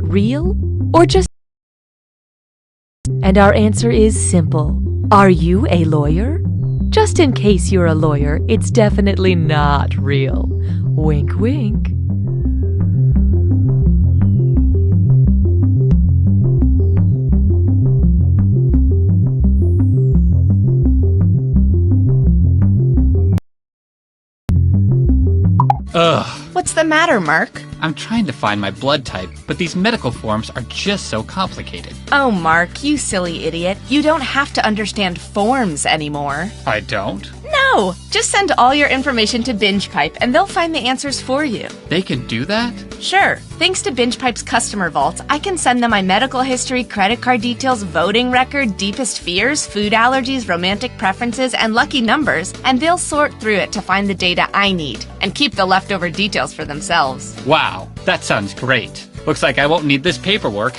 real or just... And our answer is simple. Are you a lawyer? Just in case you're a lawyer, it's definitely not real. Wink, wink. Ugh. What's the matter, Mark? I'm trying to find my blood type, but these medical forms are just so complicated. Oh, Mark, you silly idiot. You don't have to understand forms anymore. I don't? No! Just send all your information to BingePipe and they'll find the answers for you. They can do that? Sure. Thanks to BingePipe's customer vault, I can send them my medical history, credit card details, voting record, deepest fears, food allergies, romantic preferences, and lucky numbers, and they'll sort through it to find the data I need and keep the leftover details for themselves. Wow, that sounds great. Looks like I won't need this paperwork.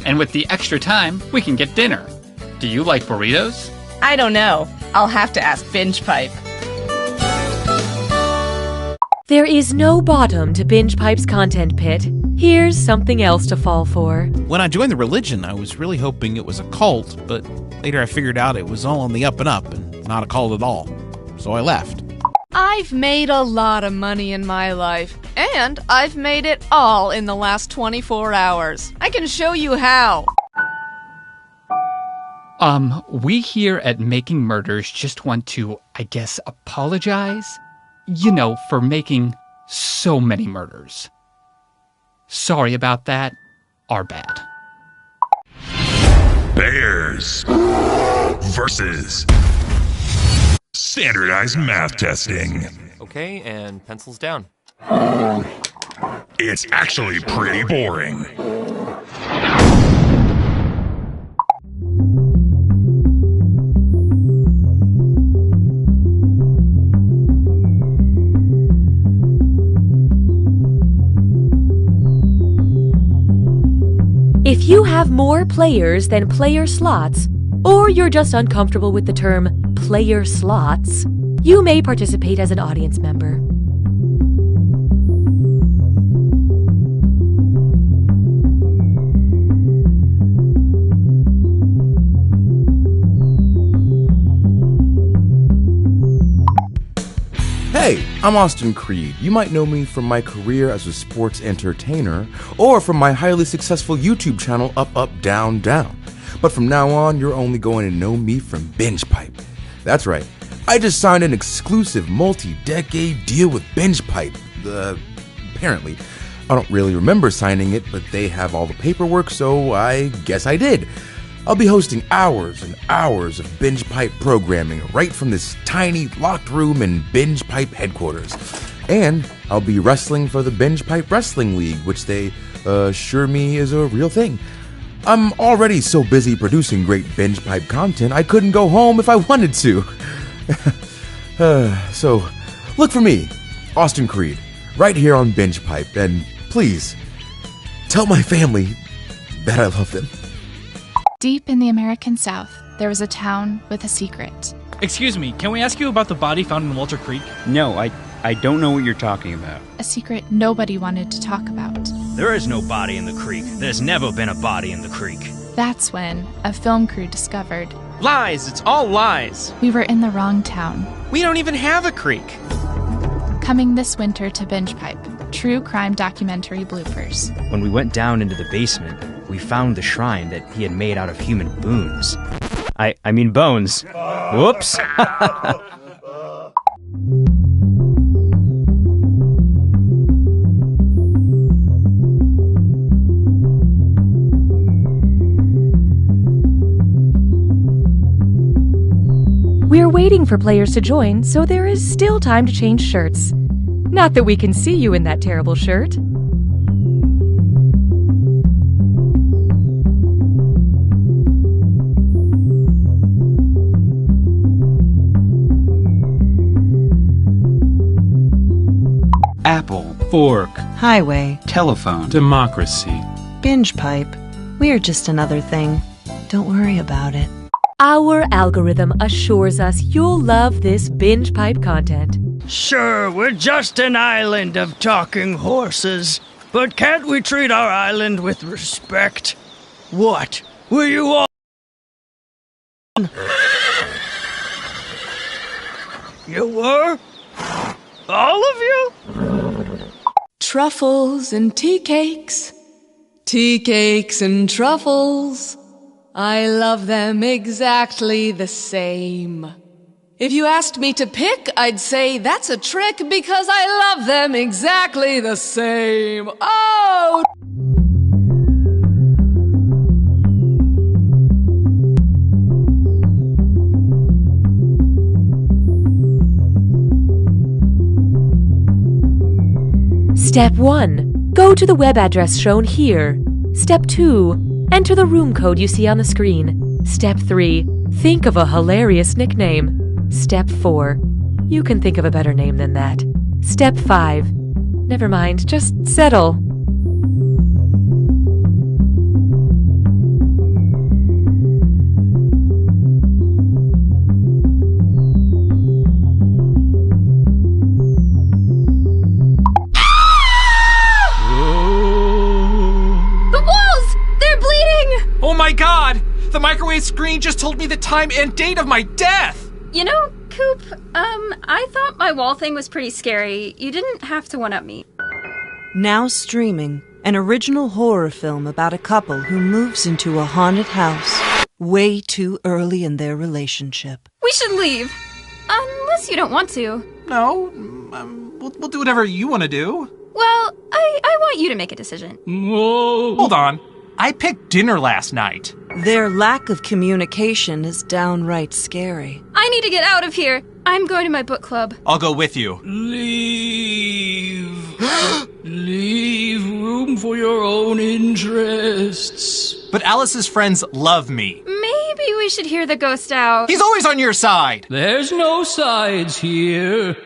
And with the extra time, we can get dinner. Do you like burritos? I don't know. I'll have to ask BingePipe. There is no bottom to BingePipe's content pit. Here's something else to fall for. When I joined the religion, I was really hoping it was a cult, but later I figured out it was all on the up and up and not a cult at all. So I left. I've made a lot of money in my life, and I've made it all in the last 24 hours. I can show you how. We here at Making Murders just want to, I guess, apologize? You know, for making so many murders. Sorry about that. Our bad. Bears versus standardized math testing. Okay, and pencils down. It's actually pretty boring. If you have more players than player slots, or you're just uncomfortable with the term player slots, you may participate as an audience member. Hey, I'm Austin Creed. You might know me from my career as a sports entertainer or from my highly successful YouTube channel Up Up Down Down. But from now on, you're only going to know me from BingePipe. That's right. I just signed an exclusive multi-decade deal with BingePipe. Apparently. I don't really remember signing it, but they have all the paperwork, so I guess I did. I'll be hosting hours and hours of BingePipe programming right from this tiny locked room in BingePipe headquarters. And I'll be wrestling for the BingePipe Wrestling League, which they assure me is a real thing. I'm already so busy producing great BingePipe content, I couldn't go home if I wanted to. So, look for me, Austin Creed, right here on BingePipe, and please, tell my family that I love them. Deep in the American South, there was a town with a secret. Excuse me, can we ask you about the body found in Walter Creek? No, I don't know what you're talking about. A secret nobody wanted to talk about. There is no body in the creek. There's never been a body in the creek. That's when a film crew discovered. Lies! It's all lies! We were in the wrong town. We don't even have a creek! Coming this winter to BingePipe, true crime documentary bloopers. When we went down into the basement, we found the shrine that he had made out of human boons. I mean bones. Whoops! We're waiting for players to join, so there is still time to change shirts. Not that we can see you in that terrible shirt. Apple, fork, highway, telephone, democracy, BingePipe. We're just another thing. Don't worry about it. Our algorithm assures us you'll love this BingePipe content. Sure, we're just an island of talking horses. But can't we treat our island with respect? What? Were you all... You were? All of you? Truffles and tea cakes. Tea cakes and truffles. I love them exactly the same. If you asked me to pick, I'd say that's a trick because I love them exactly the same. Oh! Step 1. Go to the web address shown here. Step 2. Enter the room code you see on the screen. Step 3. Think of a hilarious nickname. Step 4. You can think of a better name than that. Step 5. Never mind, just settle. Oh my god! The microwave screen just told me the time and date of my death! You know, Coop, I thought my wall thing was pretty scary. You didn't have to one-up me. Now streaming, an original horror film about a couple who moves into a haunted house way too early in their relationship. We should leave. Unless you don't want to. No, we'll do whatever you want to do. Well, I want you to make a decision. Whoa. Hold on. I picked dinner last night. Their lack of communication is downright scary. I need to get out of here. I'm going to my book club. I'll go with you. Leave. Leave room for your own interests. But Alice's friends love me. Maybe we should hear the ghost out. He's always on your side. There's no sides here.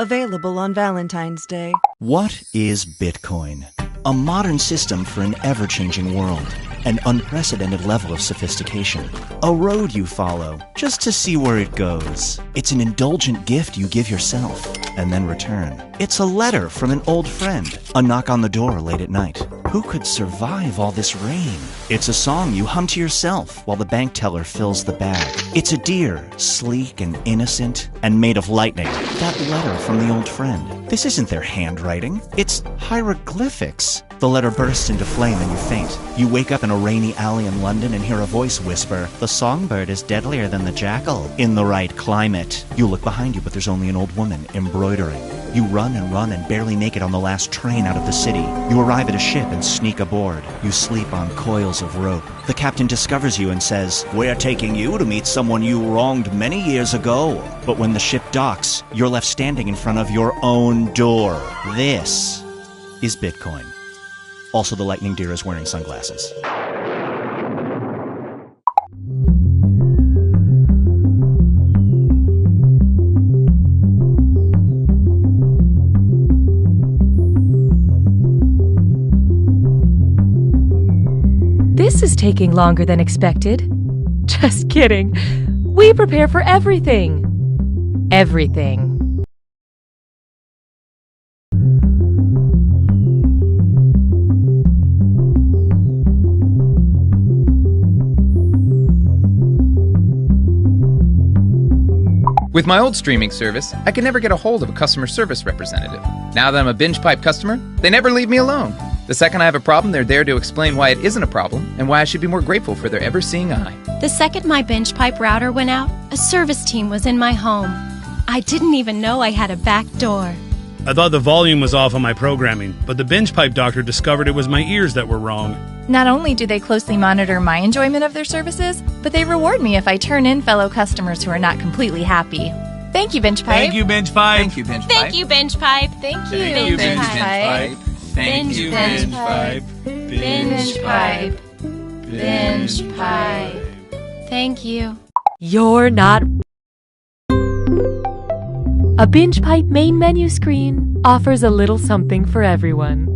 Available on Valentine's Day. What is Bitcoin? A modern system for an ever-changing world. An unprecedented level of sophistication. A road you follow, just to see where it goes. It's an indulgent gift you give yourself, and then return. It's a letter from an old friend. A knock on the door late at night. Who could survive all this rain? It's a song you hum to yourself while the bank teller fills the bag. It's a deer, sleek and innocent, and made of lightning. That letter from the old friend. This isn't their handwriting. It's hieroglyphics. The letter bursts into flame and you faint. You wake up in a rainy alley in London and hear a voice whisper, "The songbird is deadlier than the jackal." In the right climate. You look behind you, but there's only an old woman embroidering. You run and barely make it on the last train out of the city. You arrive at a ship and sneak aboard. You sleep on coils of rope. The captain discovers you and says, "We're taking you to meet someone you wronged many years ago." But when the ship docks, you're left standing in front of your own door. This is Bitcoin. Also, the lightning deer is wearing sunglasses. This is taking longer than expected. Just kidding. We prepare for everything. Everything. With my old streaming service, I could never get a hold of a customer service representative. Now that I'm a Binge Pipe customer, they never leave me alone. The second I have a problem, they're there to explain why it isn't a problem and why I should be more grateful for their ever-seeing eye. The second my Binge Pipe router went out, a service team was in my home. I didn't even know I had a back door. I thought the volume was off on my programming, but the Binge Pipe doctor discovered it was my ears that were wrong. Not only do they closely monitor my enjoyment of their services, but they reward me if I turn in fellow customers who are not completely happy. Thank you, Binge Pipe. Thank you, Binge Pipe. Thank you, Binge Pipe. Thank you, Binge Pipe. Thank you, Thank you, Binge Binge Pipe. Thank you, Binge Binge Pipe. Binge Pipe. Binge Pipe. Thank you. You're not. A Binge Pipe main menu screen offers a little something for everyone.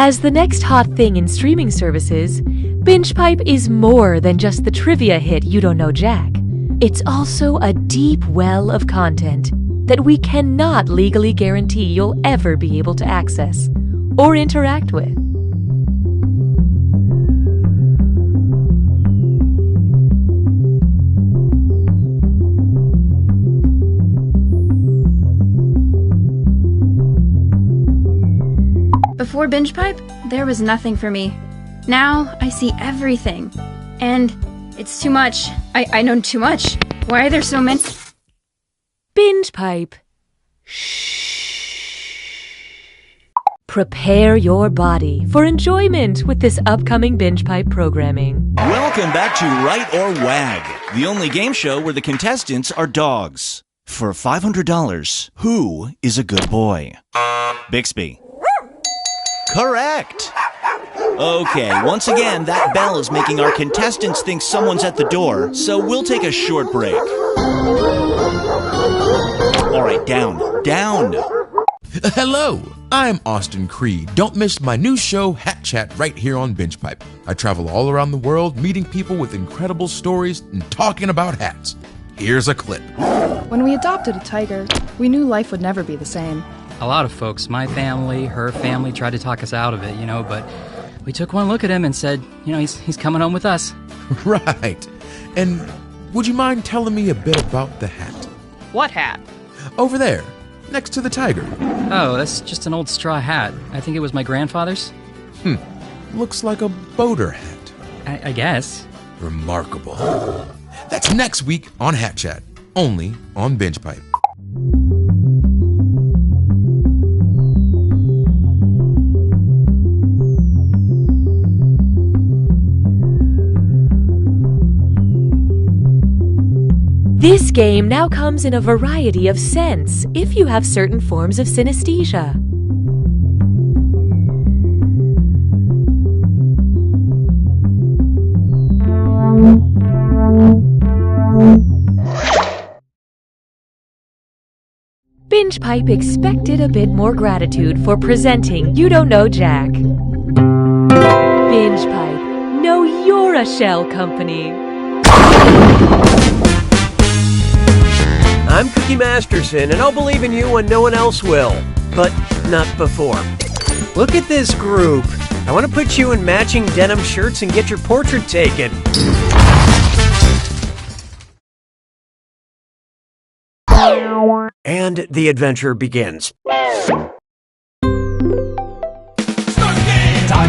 As the next hot thing in streaming services, BingePipe is more than just the trivia hit You Don't Know Jack. It's also a deep well of content that we cannot legally guarantee you'll ever be able to access or interact with. Before BingePipe, there was nothing for me. Now I see everything. And it's too much. I know too much. Why are there so many? BingePipe. Prepare your body for enjoyment with this upcoming BingePipe programming. Welcome back to Right or Wag, the only game show where the contestants are dogs. For $500, who is a good boy? Bixby. Correct. Okay, once again, that bell is making our contestants think someone's at the door, so we'll take a short break. All right, down. Hello, I'm Austin Creed. Don't miss my new show, Hat Chat, right here on BingePipe. I travel all around the world, meeting people with incredible stories and talking about hats. Here's a clip. When we adopted a tiger, we knew life would never be the same. A lot of folks, my family, her family, tried to talk us out of it, but we took one look at him and said, he's coming home with us. Right. And would you mind telling me a bit about the hat? What hat? Over there, next to the tiger. Oh, that's just an old straw hat. I think it was my grandfather's. Looks like a boater hat. I guess. Remarkable. That's next week on Hat Chat, only on BingePipe. This game now comes in a variety of scents if you have certain forms of synesthesia. BingePipe expected a bit more gratitude for presenting You Don't Know Jack. BingePipe, know you're a shell company. I'm Cookie Masterson, and I'll believe in you when no one else will. But not before. Look at this group. I want to put you in matching denim shirts and get your portrait taken. And the adventure begins. Time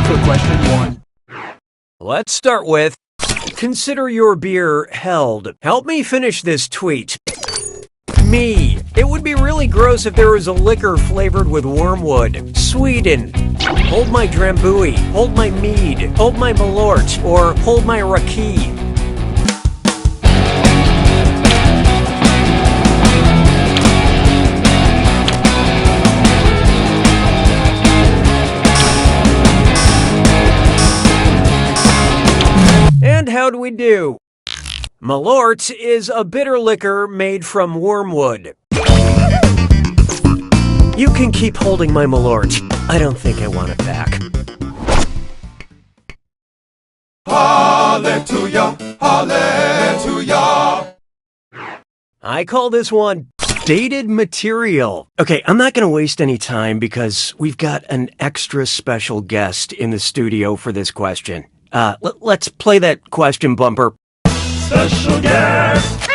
for question 1. Let's start with, consider your beer held. Help me finish this tweet. Me. It would be really gross if there was a liquor flavored with wormwood. Sweden. Hold my Drambuie. Hold my mead. Hold my Malort. Or hold my Raki. And how'd we do? Malort is a bitter liquor made from wormwood. You can keep holding my Malort. I don't think I want it back. Hallelujah, hallelujah. I call this one dated material. Okay, I'm not going to waste any time because we've got an extra special guest in the studio for this question. Let's play that question bumper. Special guest.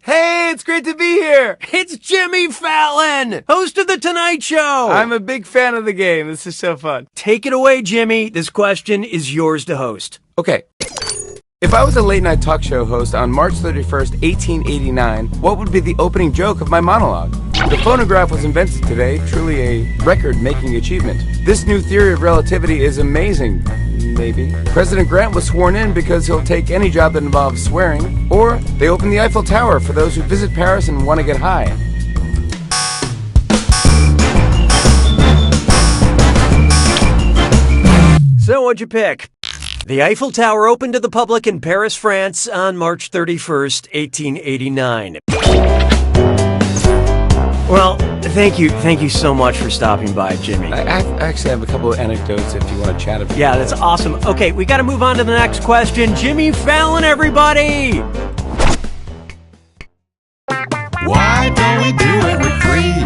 Hey, it's great to be here. It's Jimmy Fallon, host of The Tonight Show. I'm a big fan of the game. This is so fun. Take it away, Jimmy. This question is yours to host. Okay. If I was a late night talk show host on March 31st, 1889, what would be the opening joke of my monologue? The phonograph was invented today, truly a record-making achievement. This new theory of relativity is amazing. Maybe. President Grant was sworn in because he'll take any job that involves swearing. Or they opened the Eiffel Tower for those who visit Paris and want to get high. So what'd you pick? The Eiffel Tower opened to the public in Paris, France on March 31st, 1889. Well, thank you so much for stopping by, Jimmy. I actually have a couple of anecdotes if you want to chat about. Yeah, that's awesome. Okay, we got to move on to the next question. Jimmy Fallon, everybody! Why don't we do it with free?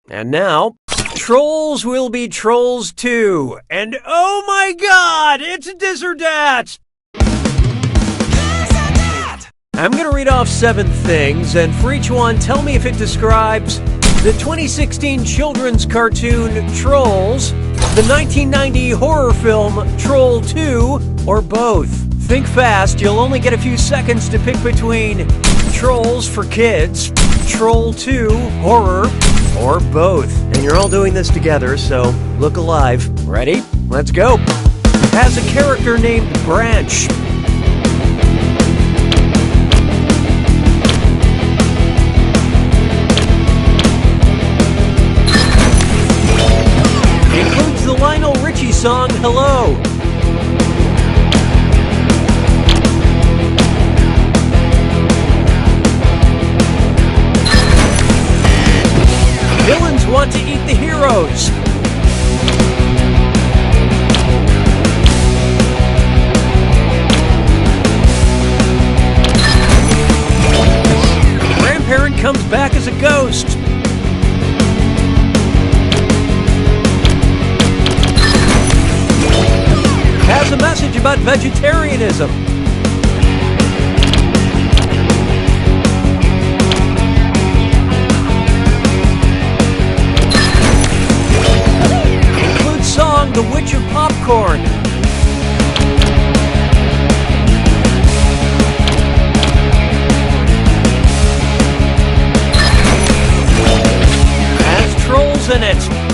And now, Trolls will be Trolls 2. And oh my god, it's this or that! I'm going to read off 7 things, and for each one, tell me if it describes the 2016 children's cartoon Trolls, the 1990 horror film Troll 2, or both. Think fast, you'll only get a few seconds to pick between Trolls for kids, Troll 2, horror, or both. And you're all doing this together, so look alive. Ready? Let's go. Has a character named Branch. Includes the Lionel Richie song, Hello. Villains want to eat the heroes. Grandparent comes back as a ghost. Has a message about vegetarianism. Includes song The Witch of Popcorn. Has trolls in it.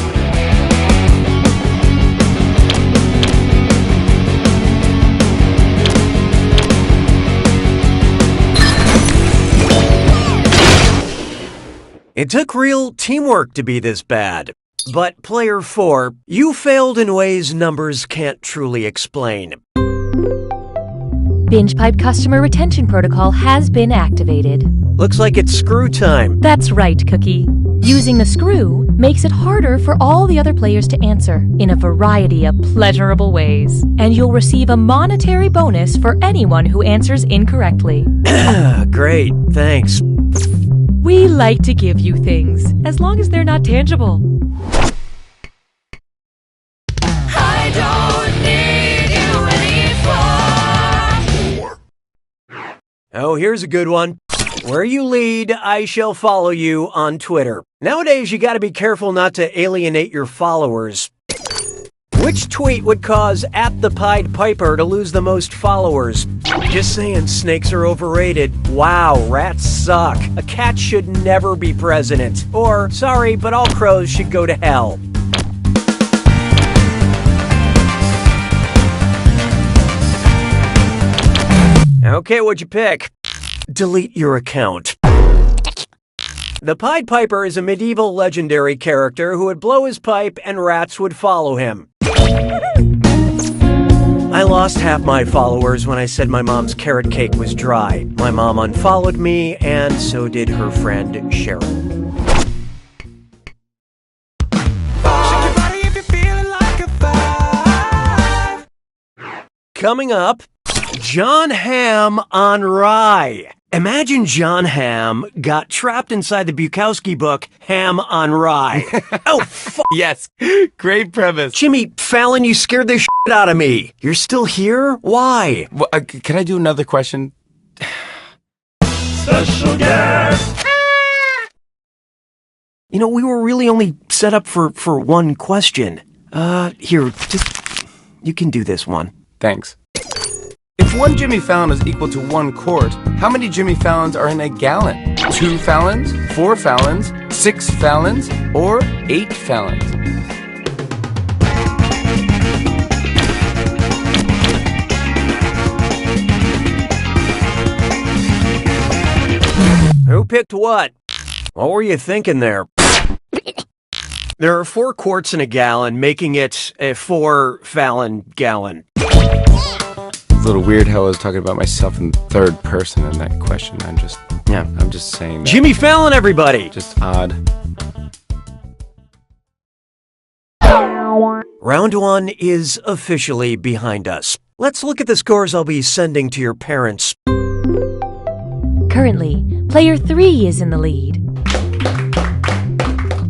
It took real teamwork to be this bad. But player 4, you failed in ways numbers can't truly explain. Binge Pipe customer retention protocol has been activated. Looks like it's screw time. That's right, Cookie. Using the screw makes it harder for all the other players to answer in a variety of pleasurable ways. And you'll receive a monetary bonus for anyone who answers incorrectly. Great, thanks. We like to give you things, as long as they're not tangible. I don't need you anymore. Oh, here's a good one. Where you lead, I shall follow you on Twitter. Nowadays, you gotta be careful not to alienate your followers. Which tweet would cause @thepiedpiper to lose the most followers? Just saying, snakes are overrated. Wow, rats suck. A cat should never be president. Or, sorry, but all crows should go to hell. Okay, what'd you pick? Delete your account. The Pied Piper is a medieval legendary character who would blow his pipe and rats would follow him. I lost half my followers when I said my mom's carrot cake was dry. My mom unfollowed me, and so did her friend Sharon. Coming up, John Hamm on Rye. Imagine John Hamm got trapped inside the Bukowski book, Ham on Rye. Oh, Yes, great premise. Jimmy Fallon, you scared the shit out of me. You're still here? Why? Well, can I do another question? Special guest. You know, we were really only set up for one question. Here, you can do this one. Thanks. If one Jimmy Fallon is equal to 1 quart, how many Jimmy Fallons are in a gallon? 2 Fallons, 4 Fallons, 6 Fallons, or 8 Fallons? Who picked what? What were you thinking there? There are 4 quarts in a gallon, making it a 4 Fallon gallon. It's a little weird how I was talking about myself in third person in that question. I'm just Yeah. I'm just saying that. Jimmy Fallon, everybody! Just odd. Round 1 is officially behind us. Let's look at the scores I'll be sending to your parents. Currently, player 3 is in the lead.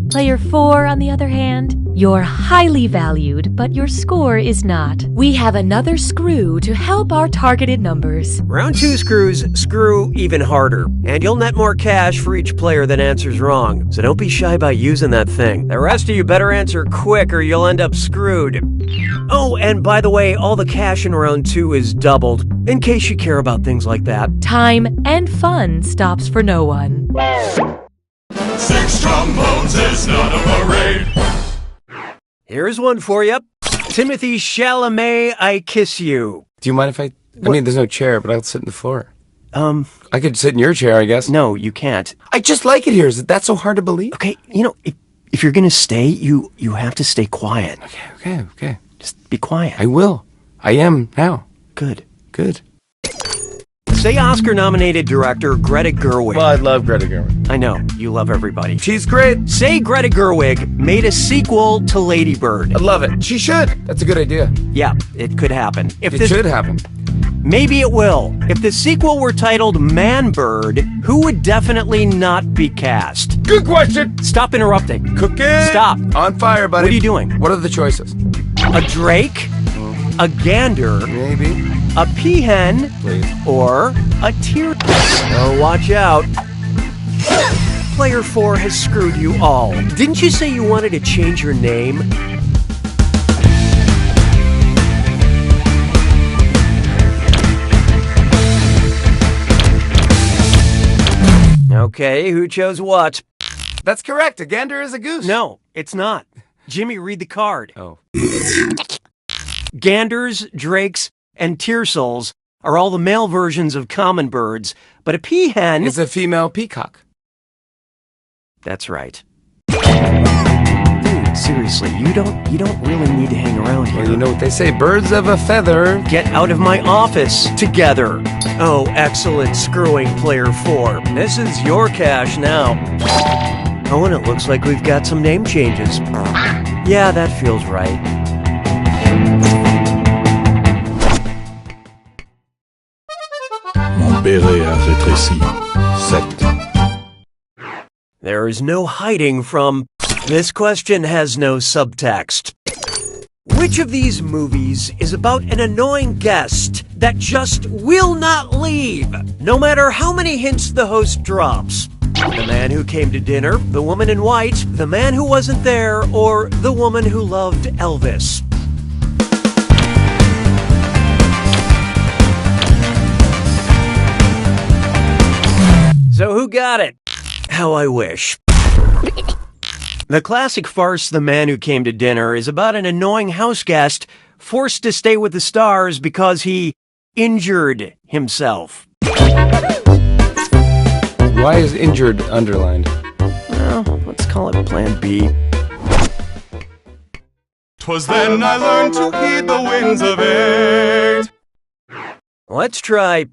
Player 4, on the other hand, you're highly valued, but your score is not. We have another screw to help our targeted numbers. Round 2 screws screw even harder, and you'll net more cash for each player that answers wrong, so don't be shy about using that thing. The rest of you better answer quick or you'll end up screwed. Oh, and by the way, all the cash in round 2 is doubled, in case you care about things like that. Time and fun stops for no one. 6 trombones is not a parade. Here's one for you. Timothy Chalamet, I Kiss You. Do you mind if I mean, there's no chair, but I'll sit in the floor. I could sit in your chair, I guess. No, you can't. I just like it here. Is that so hard to believe? Okay, if you're gonna stay, you have to stay quiet. Okay. Just be quiet. I will. I am now. Good. Say Oscar-nominated director Greta Gerwig. Well, I love Greta Gerwig. I know, you love everybody. She's great. Say Greta Gerwig made a sequel to Lady Bird. I love it. She should. That's a good idea. Yeah, it could happen. It should happen. Maybe it will. If the sequel were titled Man Bird, who would definitely not be cast? Good question. Stop interrupting. Cooking. Stop. On fire, buddy. What are you doing? What are the choices? A drake, a gander, maybe, a peahen, please, or a tear. Oh, watch out. Player 4 has screwed you all. Didn't you say you wanted to change your name? Okay, who chose what? That's correct. A gander is a goose. No, it's not. Jimmy, read the card. Oh. Ganders, drakes, and tiercels are all the male versions of common birds, but a peahen is a female peacock. That's right. Dude, seriously, you don't really need to hang around here. Well, you know what they say, birds of a feather. Get out of my office together. Oh, excellent screwing, player 4. This is your cash now. Oh, and it looks like we've got some name changes. Yeah, that feels right. Mon béret a rétréci. 7. There is no hiding from... This question has no subtext. Which of these movies is about an annoying guest that just will not leave, no matter how many hints the host drops? The Man Who Came to Dinner, The Woman in White, The Man Who Wasn't There, or The Woman Who Loved Elvis? So who got it? How I wish. The classic farce The Man Who Came to Dinner is about an annoying house guest forced to stay with the stars because he injured himself. Why is injured underlined? Well, let's call it Plan B. 'Twas then I learned to heed the winds of 8. Let's try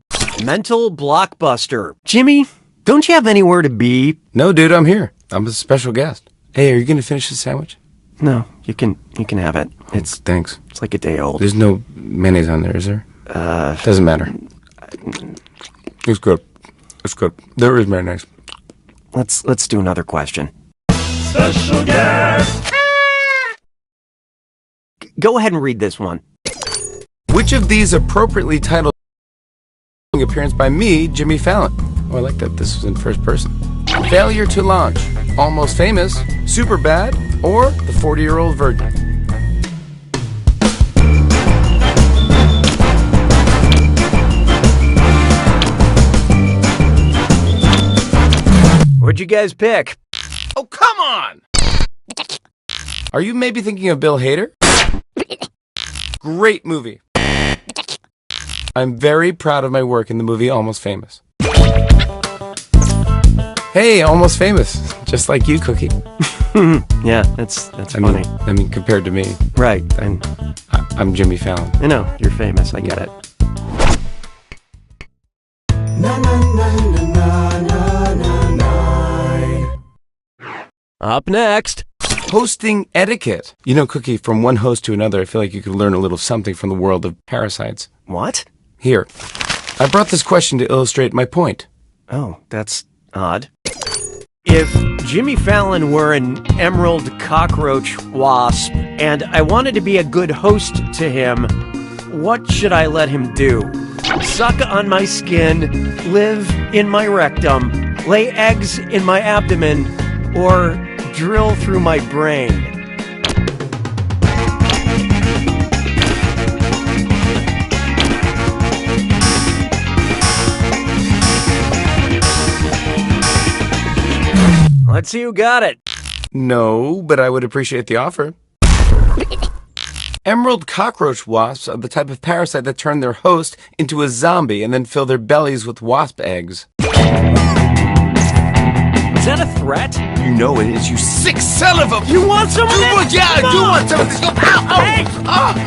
Mental Blockbuster. Jimmy, don't you have anywhere to be? No, dude, I'm here. I'm a special guest. Hey, are you gonna finish the sandwich? No, you can have it. Thanks. It's like a day old. There's no mayonnaise on there, is there? Doesn't matter. It's good. It's good. There is mayonnaise. Let's do another question. Special guest. Go ahead and read this one. Which of these appropriately titled appearance by me, Jimmy Fallon? Oh, I like that this was in first person. Failure to Launch, Almost Famous, Super Bad, or The 40-Year-Old Virgin? What'd you guys pick? Oh, come on! Are you maybe thinking of Bill Hader? Great movie. I'm very proud of my work in the movie Almost Famous. Hey, Almost Famous. Just like you, Cookie. Yeah, that's funny. I mean, compared to me. Right. I'm Jimmy Fallon. I know, you're famous. I get it. Na na na na na na. Up next. Hosting etiquette. You know, Cookie, from one host to another, I feel like you could learn a little something from the world of parasites. What? Here. I brought this question to illustrate my point. Oh, that's odd. If Jimmy Fallon were an emerald cockroach wasp, and I wanted to be a good host to him, what should I let him do? Suck on my skin, live in my rectum, lay eggs in my abdomen, or drill through my brain? Let's see who got it. No, but I would appreciate the offer. Emerald cockroach wasps are the type of parasite that turn their host into a zombie and then fill their bellies with wasp eggs. Is that a threat? You know it is, you sick son of a... You want some of this? Yeah, I do want some of this. Ow, ow. Hey,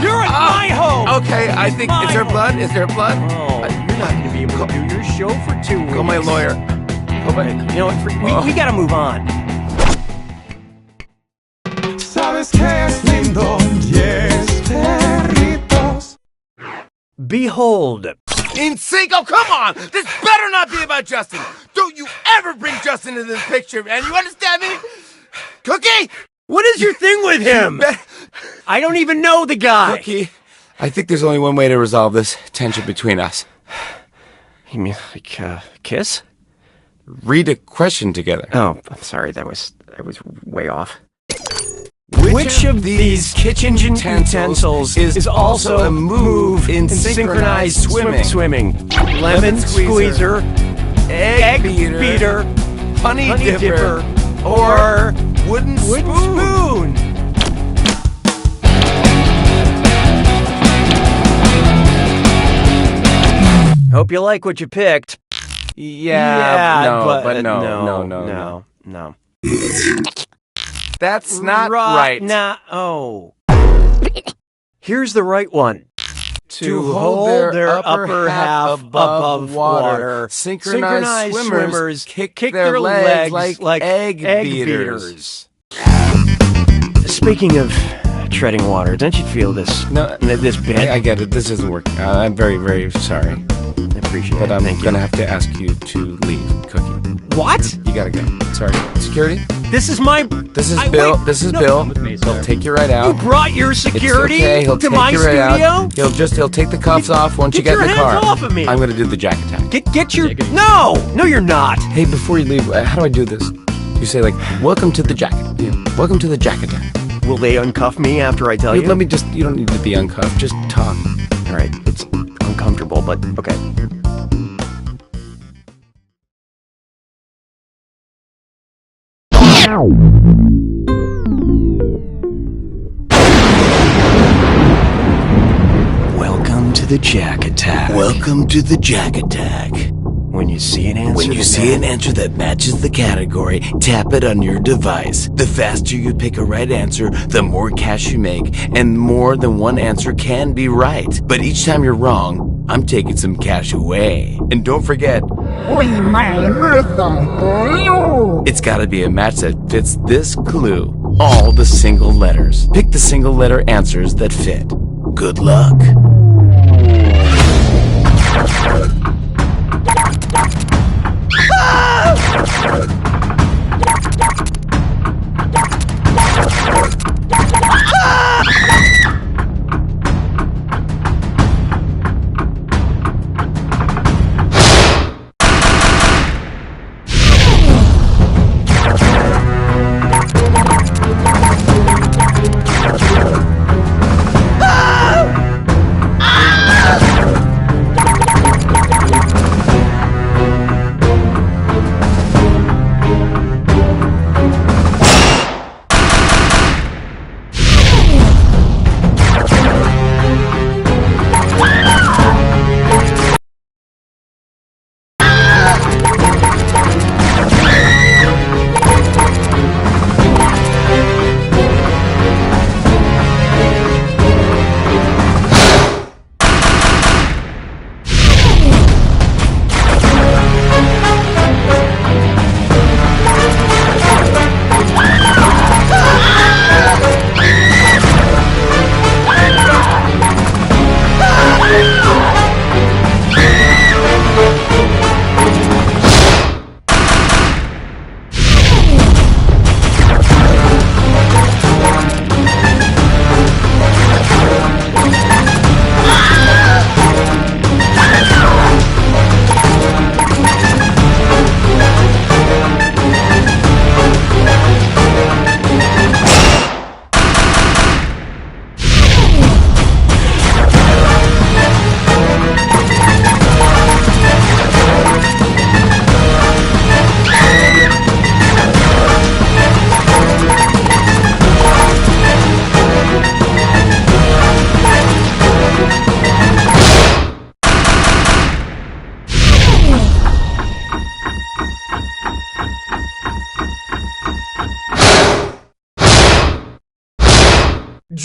you're at my home. Okay, I think... Is there blood? Is there blood? Oh, you're not going to be able to do your show for 2 weeks. Call my lawyer. You know what? We got to move on. Sabes que es lindo, 10 perritos. Behold. In sync? Oh, come on! This better not be about Justin! Don't you ever bring Justin into this picture, man! You understand me? Cookie! What is your thing with him? I don't even know the guy! Cookie, I think there's only one way to resolve this tension between us. You mean, like, kiss? Read a question together. Oh, I'm sorry, that was way off. Which of these kitchen utensils is also a move in synchronized swimming? Lemon squeezer, egg beater, honey dipper, or wooden spoon? Hope you like what you picked. Yeah, but no. That's not right. Oh. Here's the right one. To hold their upper half above water. Synchronized swimmers kick their legs like egg beaters. Speaking of treading water, don't you feel this? No, this bit? I get it. This isn't working. I'm very, very sorry. I appreciate it. But I'm going to have to ask you to leave, Cookie. What? You gotta go. Sorry. Security? This is Bill. Bill. He'll take you right out. You brought your security He'll to take my you right studio? Out. He'll take the cuffs off once you get in the car. Get your hands off of me! I'm gonna do the jack attack. Get your... No, you're not. Hey, before you leave, how do I do this? You say like, welcome to the jacket. Welcome to the jack attack. Will they uncuff me after I tell you? Let me just... You don't need to be uncuffed. Just talk. All right. It's uncomfortable, but okay. Welcome to the Jack Attack. Welcome to the Jack Attack. When you see an answer, an answer that matches the category, tap it on your device. The faster you pick a right answer, the more cash you make, and more than one answer can be right. But each time you're wrong, I'm taking some cash away. And don't forget, it's gotta be a match that fits this clue. All the single letters. Pick the single letter answers that fit. Good luck.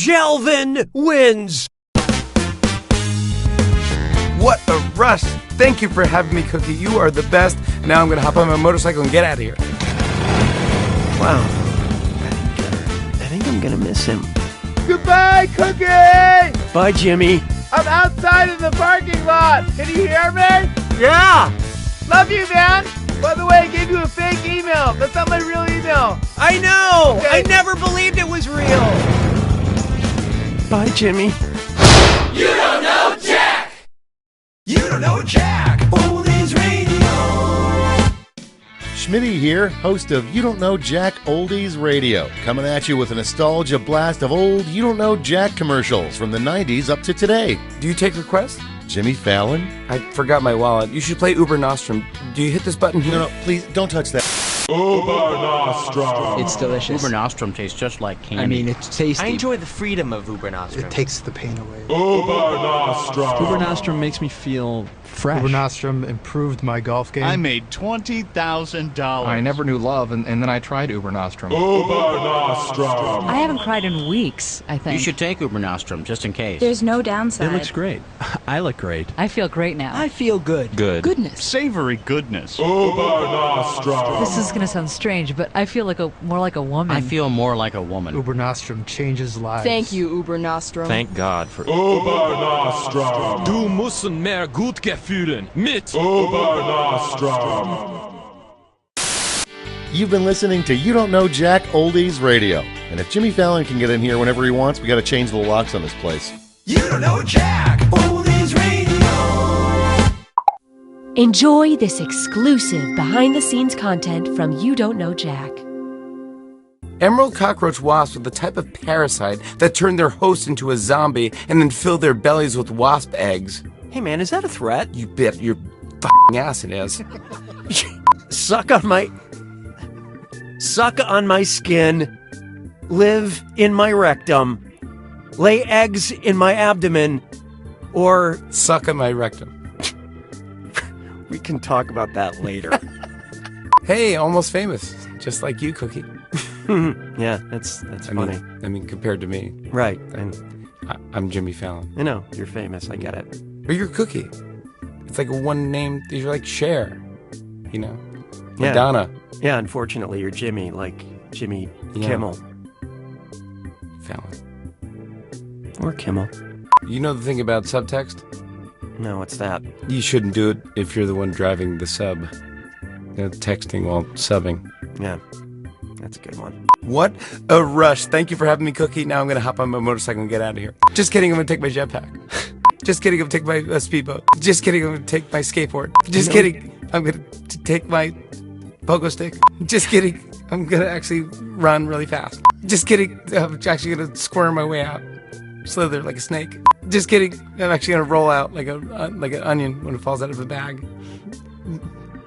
Jelvin wins! What a rush! Thank you for having me, Cookie. You are the best. Now I'm gonna hop on my motorcycle and get out of here. Wow. I think I'm gonna miss him. Goodbye, Cookie! Bye, Jimmy. I'm outside in the parking lot. Can you hear me? Yeah! Love you, man. By the way, I gave you a fake email. That's not my real email. I know! Okay. I never believed it was real! Bye, Jimmy. You don't know Jack! You don't know Jack! Oldies Radio! Schmitty here, host of You Don't Know Jack Oldies Radio, coming at you with a nostalgia blast of old You Don't Know Jack commercials from the 90s up to today. Do you take requests? Jimmy Fallon? I forgot my wallet. You should play Uber Nostrum. Do you hit this button here? No, please, don't touch that. Uber Nostrum. It's delicious. Uber Nostrum tastes just like candy. I mean, it's tasty. I enjoy the freedom of Uber Nostrum. It takes the pain away. Uber Nostrum. Uber Nostrum makes me feel fresh. Uber Nostrum improved my golf game. I made $20,000. I never knew love, and then I tried Uber Nostrum. Uber Nostrum. I haven't cried in weeks, I think. You should take Uber Nostrum, just in case. There's no downside. It looks great. I look great. I feel great now. I feel good. Good. Goodness. Savory goodness. Uber Nostrum. This is going to sound strange, but I feel like more like a woman. I feel more like a woman. Uber Nostrum changes lives. Thank you, Uber Nostrum. Thank God for Uber Nostrum. Du musst mehr gut gefühlen mit Uber Nostrum. You've been listening to You Don't Know Jack Oldies Radio. And if Jimmy Fallon can get in here whenever he wants, we gotta change the locks on this place. You don't know Jack. Oldies Radio. Enjoy this exclusive behind-the-scenes content from You Don't Know Jack. Emerald cockroach wasps are the type of parasite that turn their host into a zombie and then fill their bellies with wasp eggs. Hey, man, is that a threat? You bet your f***ing ass it is. Suck on my skin, live in my rectum, lay eggs in my abdomen, or suck on my rectum. We can talk about that later. Hey, almost famous, just like you, Cookie. Yeah, that's funny. I mean, compared to me. Right. I'm Jimmy Fallon. I know, you're famous, I get it. But you're Cookie. It's like one name, you're like Cher, you know? Yeah. Madonna. Yeah, unfortunately, you're Jimmy, like Jimmy Kimmel. Fallon. Or Kimmel. You know the thing about subtext? No, what's that? You shouldn't do it if you're the one driving the sub. You know, texting while subbing. Yeah, that's a good one. What a rush. Thank you for having me, Cookie. Now I'm going to hop on my motorcycle and get out of here. Just kidding, I'm going to take my jetpack. Just kidding, I'm going to take my speedboat. Just kidding, I'm going to take my skateboard. Just kidding, I'm going to take my pogo stick. Just kidding, I'm going to actually run really fast. Just kidding, I'm actually going to squirm my way out. Slither like a snake. Just kidding, I'm actually going to roll out like an onion when it falls out of a bag.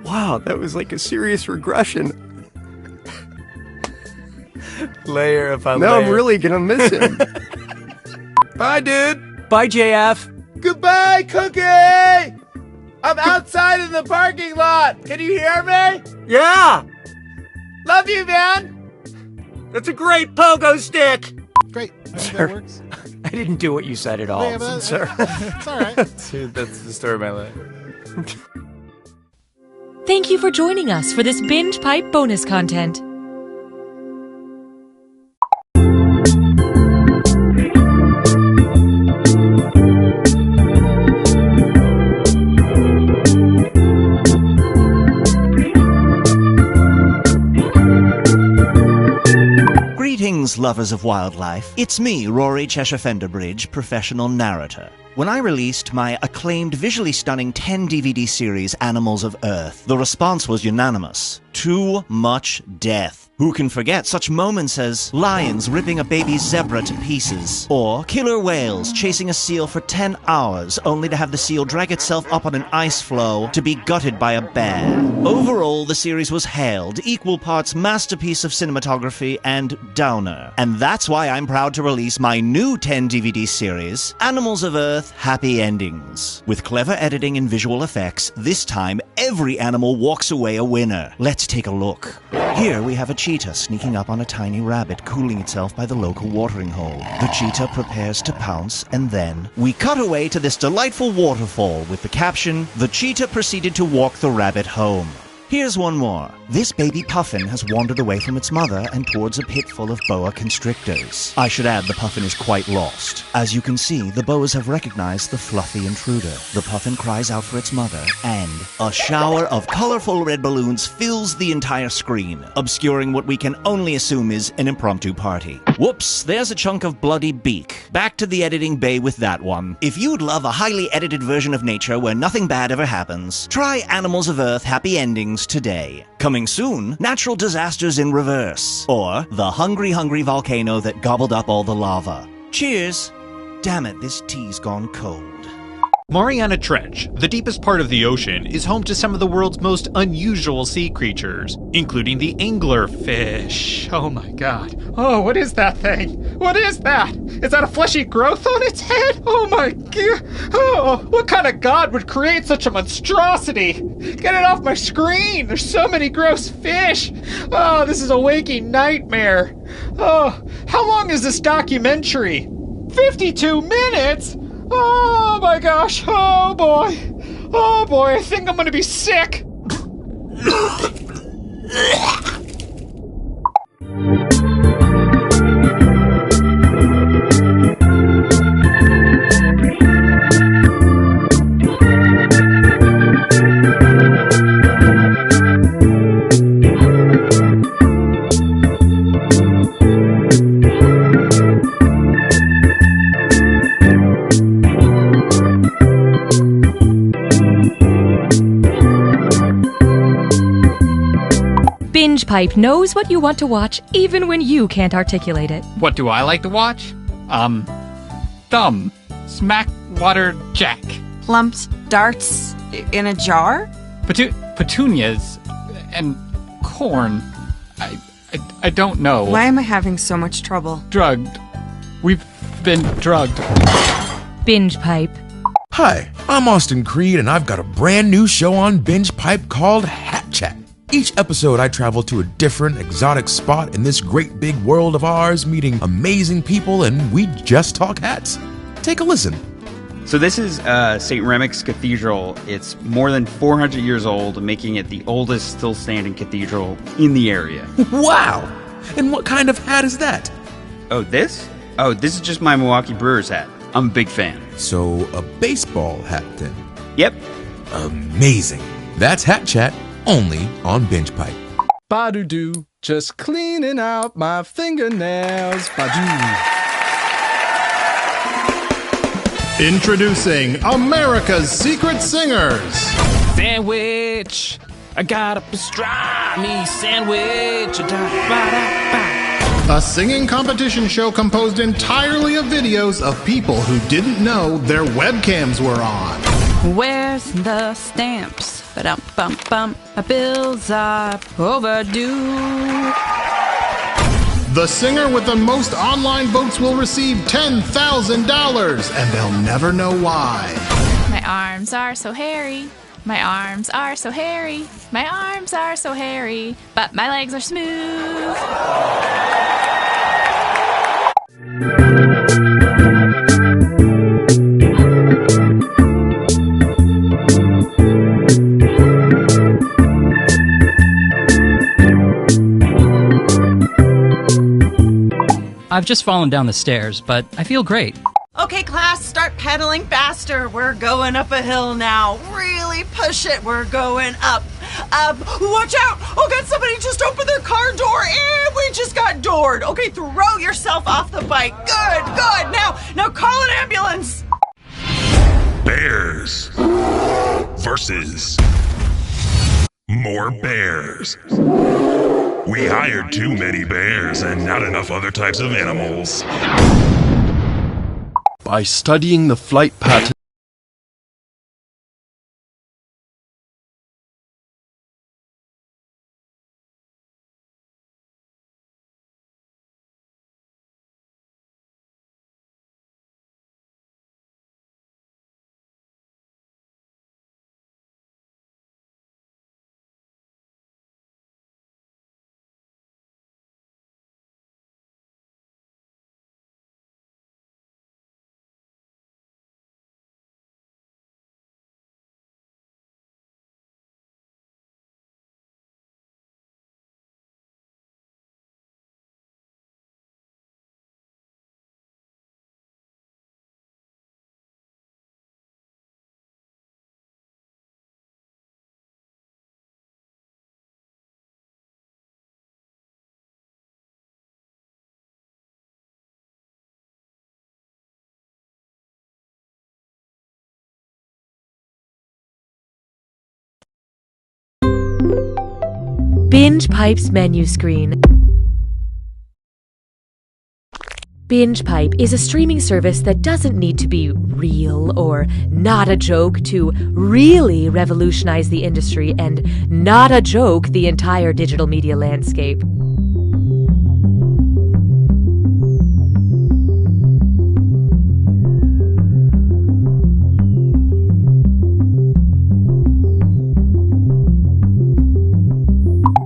Wow, that was like a serious regression. Layer upon now layer. I'm really going to miss him. Bye, dude. Bye, JF. Goodbye, Cookie! I'm outside in the parking lot. Can you hear me? Yeah. Love you, man. That's a great pogo stick. Great. Sir, that works. I didn't do what you said at all, Yeah, but sir. It's all right. Dude, that's the story of my life. Thank you for joining us for this Binge Pipe bonus content. Greetings, lovers of wildlife. It's me, Rory Cheshire Fenderbridge, professional narrator. When I released my acclaimed, visually stunning 10-DVD series, Animals of Earth, the response was unanimous. Too much death. Who can forget such moments as lions ripping a baby zebra to pieces, or killer whales chasing a seal for 10 hours only to have the seal drag itself up on an ice floe to be gutted by a bear. Overall, the series was hailed equal parts masterpiece of cinematography and downer. And that's why I'm proud to release my new 10-DVD series, Animals of Earth Happy Endings. With clever editing and visual effects, this time every animal walks away a winner. Let's take a look. Here we have a cheetah sneaking up on a tiny rabbit cooling itself by the local watering hole. The cheetah prepares to pounce, and then we cut away to this delightful waterfall with the caption, "The cheetah proceeded to walk the rabbit home." Here's one more. This baby puffin has wandered away from its mother and towards a pit full of boa constrictors. I should add the puffin is quite lost. As you can see, the boas have recognized the fluffy intruder. The puffin cries out for its mother, and a shower of colorful red balloons fills the entire screen, obscuring what we can only assume is an impromptu party. Whoops, there's a chunk of bloody beak. Back to the editing bay with that one. If you'd love a highly edited version of nature where nothing bad ever happens, try Animals of Earth Happy Endings today. Coming soon, Natural Disasters in Reverse, or the hungry volcano that gobbled up all the lava. Cheers! Damn it, this tea's gone cold. Mariana Trench, the deepest part of the ocean, is home to some of the world's most unusual sea creatures, including the anglerfish. Oh my god. Oh, what is that thing? What is that? Is that a fleshy growth on its head? Oh my god. Oh, what kind of god would create such a monstrosity? Get it off my screen. There's so many gross fish. Oh, this is a waking nightmare. Oh, how long is this documentary? 52 minutes? Oh my gosh, oh boy, I think I'm gonna be sick. Binge Pipe knows what you want to watch even when you can't articulate it. What do I like to watch? Thumb. Smack Water Jack. Plumps darts in a jar? Petunias and corn. I don't know. Why am I having so much trouble? Drugged. We've been drugged. Binge Pipe. Hi, I'm Austin Creed, and I've got a brand new show on Binge Pipe called Hat Chat. Each episode, I travel to a different, exotic spot in this great big world of ours, meeting amazing people, and we just talk hats. Take a listen. So this is St. Remic's Cathedral. It's more than 400 years old, making it the oldest still standing cathedral in the area. Wow! And what kind of hat is that? Oh, this? Oh, this is just my Milwaukee Brewers hat. I'm a big fan. So, a baseball hat then? Yep. Amazing. That's Hat Chat, only on Binge Pipe. Ba-do-do, just cleaning out my fingernails. Ba-doo. Introducing America's Secret Singers. Sandwich. I got a pastrami sandwich. A singing competition show composed entirely of videos of people who didn't know their webcams were on. Where's the stamps? Ba-dum-bum-bum. My bills are overdue. The singer with the most online votes will receive $10,000, and they'll never know why. My arms are so hairy. My arms are so hairy. My arms are so hairy. But my legs are smooth. I've just fallen down the stairs, but I feel great. Okay, class, start pedaling faster. We're going up a hill now. Really push it. We're going up. Watch out! Oh God, somebody just opened their car door and we just got doored. Okay, throw yourself off the bike. Good. Now call an ambulance. Bears versus more bears. We hired too many bears and not enough other types of animals. By studying the flight pattern Binge Pipe's menu screen. Binge Pipe is a streaming service that doesn't need to be real or not a joke to really revolutionize the industry and not a joke the entire digital media landscape.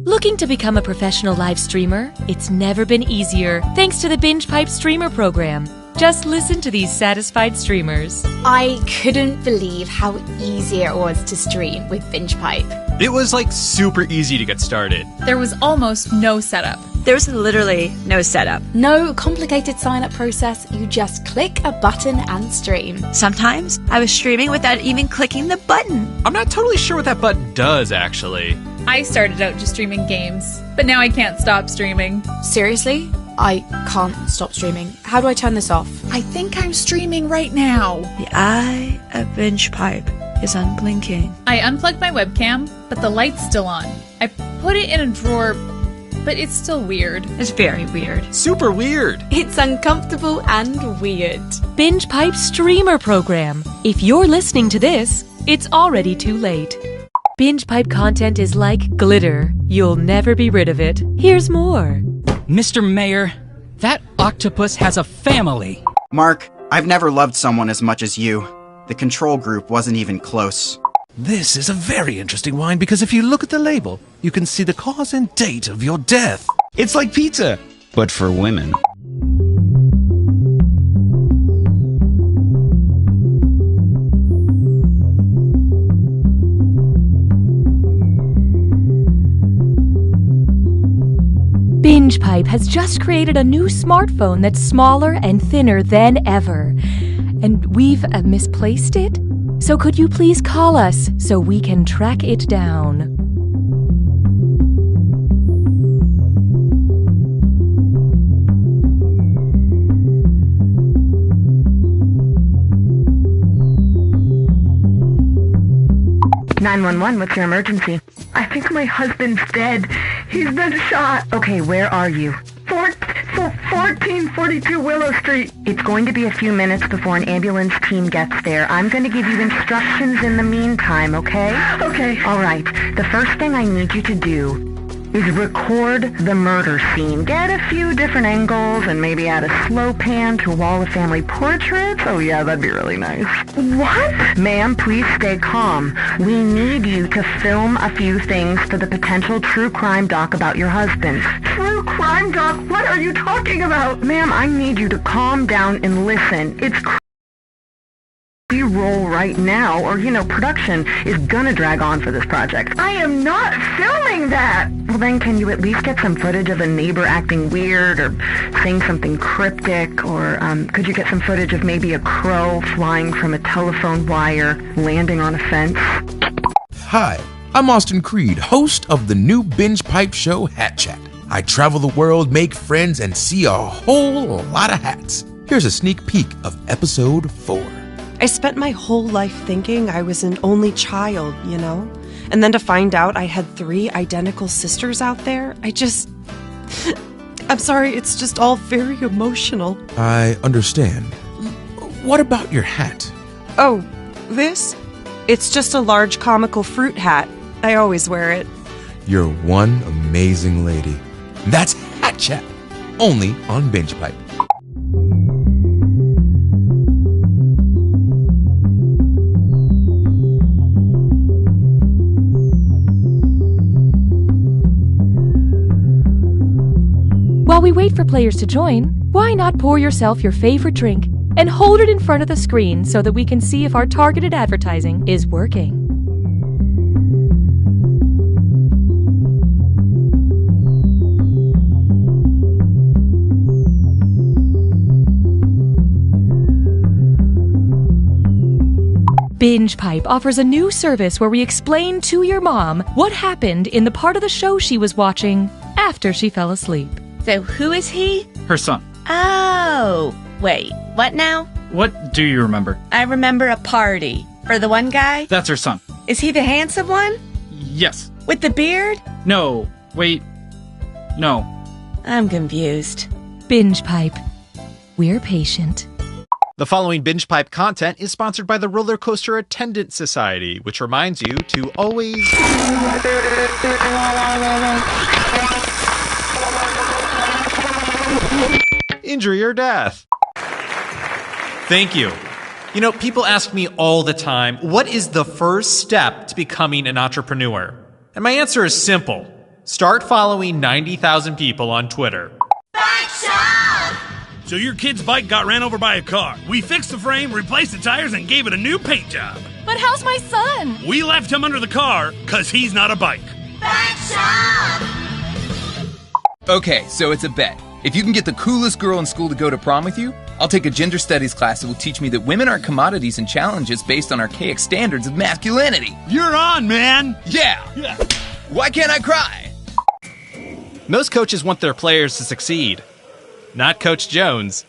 Looking to become a professional live streamer? It's never been easier thanks to the Binge Pipe Streamer program. Just listen to these satisfied streamers. I couldn't believe how easy it was to stream with Binge Pipe. It was like super easy to get started. There was almost no setup. There was literally no setup. No complicated sign-up process. You just click a button and stream. Sometimes I was streaming without even clicking the button. I'm not totally sure what that button does, actually. I started out just streaming games, but now I can't stop streaming. Seriously? I can't stop streaming. How do I turn this off? I think I'm streaming right now. The eye of Binge Pipe is unblinking. I unplugged my webcam, but the light's still on. I put it in a drawer, but it's still weird. It's very weird. Super weird. It's uncomfortable and weird. Binge Pipe Streamer program. If you're listening to this, it's already too late. Binge Pipe content is like glitter. You'll never be rid of it. Here's more. Mr. Mayor, that octopus has a family. Mark, I've never loved someone as much as you. The control group wasn't even close. This is a very interesting wine because if you look at the label, you can see the cause and date of your death. It's like pizza, but for women. Binge Pipe has just created a new smartphone that's smaller and thinner than ever. And we've misplaced it? So could you please call us so we can track it down? "911, what's your emergency?" "I think my husband's dead. He's been shot." "Okay, where are you?" 1442 Willow Street. It's going to be a few minutes before an ambulance team gets there. I'm going to give you instructions in the meantime, okay? Okay. All right. The first thing I need you to do is record the murder scene. Get a few different angles and maybe add a slow pan to a wall of family portraits. Oh yeah, that'd be really nice. What? Ma'am, please stay calm. We need you to film a few things for the potential true crime doc about your husband. True crime doc? What are you talking about? Ma'am, I need you to calm down and listen. It's roll right now, or, production is gonna drag on for this project. I am not filming that! Well, then can you at least get some footage of a neighbor acting weird or saying something cryptic, or could you get some footage of maybe a crow flying from a telephone wire, landing on a fence? Hi, I'm Austin Creed, host of the new Binge Pipe show Hat Chat. I travel the world, make friends, and see a whole lot of hats. Here's a sneak peek of episode 4. I spent my whole life thinking I was an only child, And then to find out I had 3 identical sisters out there, I'm sorry, it's just all very emotional. I understand. What about your hat? Oh, this? It's just a large comical fruit hat. I always wear it. You're one amazing lady. That's Hat Chat, only on Binge Pipe. While we wait for players to join, why not pour yourself your favorite drink and hold it in front of the screen so that we can see if our targeted advertising is working? Binge Pipe offers a new service where we explain to your mom what happened in the part of the show she was watching after she fell asleep. So who is he? Her son. Oh, wait, what now? What do you remember? I remember a party. For the one guy? That's her son. Is he the handsome one? Yes. With the beard? No. Wait. No. I'm confused. Binge Pipe. We're patient. The following Binge Pipe content is sponsored by the Roller Coaster Attendant Society, which reminds you to always... injury or death. Thank you. You know, people ask me all the time, what is the first step to becoming an entrepreneur? And my answer is simple. Start following 90,000 people on Twitter. So your kid's bike got ran over by a car. We fixed the frame, replaced the tires, and gave it a new paint job. But how's my son? We left him under the car because he's not a bike. Okay, so it's a bet. If you can get the coolest girl in school to go to prom with you, I'll take a gender studies class that will teach me that women aren't commodities and challenges based on archaic standards of masculinity. You're on, man! Yeah! Why can't I cry? Most coaches want their players to succeed. Not Coach Jones.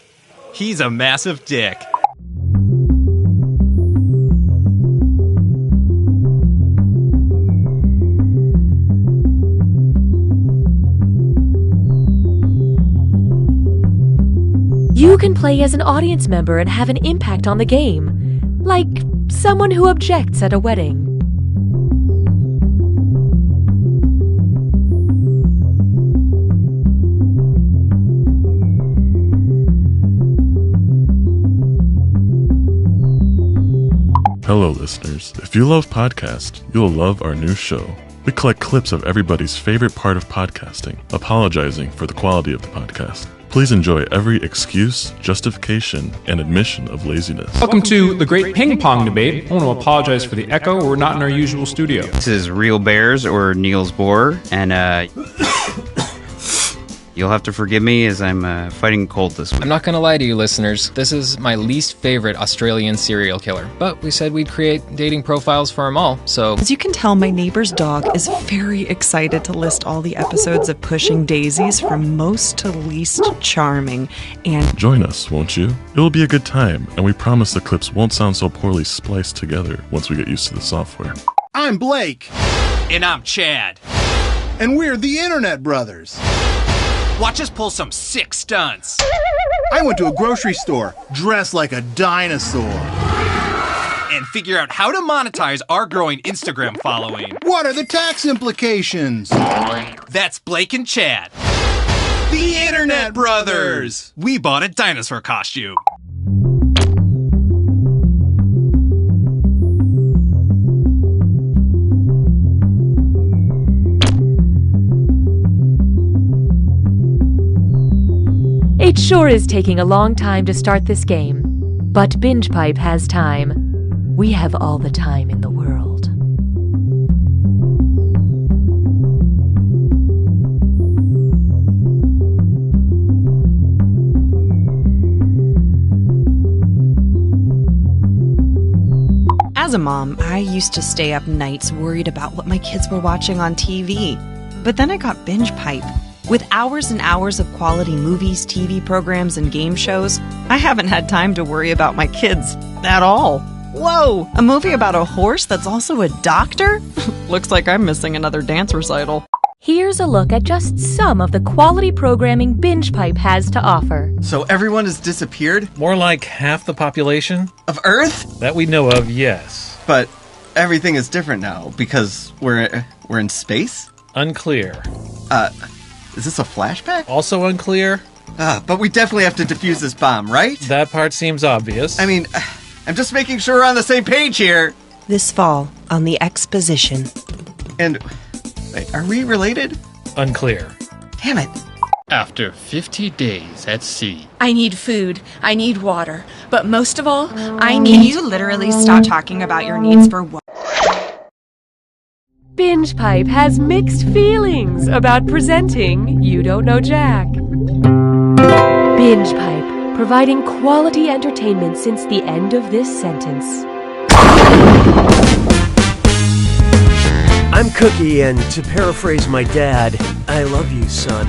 He's a massive dick. You can play as an audience member and have an impact on the game, like someone who objects at a wedding. Hello, listeners. If you love podcasts, you'll love our new show. We collect clips of everybody's favorite part of podcasting, apologizing for the quality of the podcast. Please enjoy every excuse, justification, and admission of laziness. Welcome to the Great Ping Pong Debate. I want to apologize for the echo. We're not in our usual studio. This is Real Bears or Niels Bohr, and you'll have to forgive me as I'm fighting a cold this week. I'm not going to lie to you, listeners. This is my least favorite Australian serial killer. But we said we'd create dating profiles for them all, so... As you can tell, my neighbor's dog is very excited to list all the episodes of Pushing Daisies from most to least charming, and... Join us, won't you? It'll be a good time, and we promise the clips won't sound so poorly spliced together once we get used to the software. I'm Blake. And I'm Chad. And we're the Internet Brothers. Watch us pull some sick stunts. I went to a grocery store dressed like a dinosaur. And figure out how to monetize our growing Instagram following. What are the tax implications? That's Blake and Chad. The Internet Brothers! We bought a dinosaur costume. It sure is taking a long time to start this game, but Binge Pipe has time. We have all the time in the world. As a mom, I used to stay up nights worried about what my kids were watching on TV. But then I got Binge Pipe. With hours and hours of quality movies, TV programs, and game shows, I haven't had time to worry about my kids at all. Whoa, a movie about a horse that's also a doctor? Looks like I'm missing another dance recital. Here's a look at just some of the quality programming Binge Pipe has to offer. So everyone has disappeared? More like half the population? Of Earth? That we know of, yes. But everything is different now because we're in space? Unclear. Is this a flashback? Also unclear. But we definitely have to defuse this bomb, right? That part seems obvious. I mean, I'm just making sure we're on the same page here. This fall on the Exposition. And, wait, are we related? Unclear. Damn it. After 50 days at sea. I need food. I need water. But most of all, I need... Can you literally stop talking about your needs for what? Binge Pipe has mixed feelings about presenting You Don't Know Jack. Binge Pipe, providing quality entertainment since the end of this sentence. I'm Cookie, and to paraphrase my dad, I love you, son.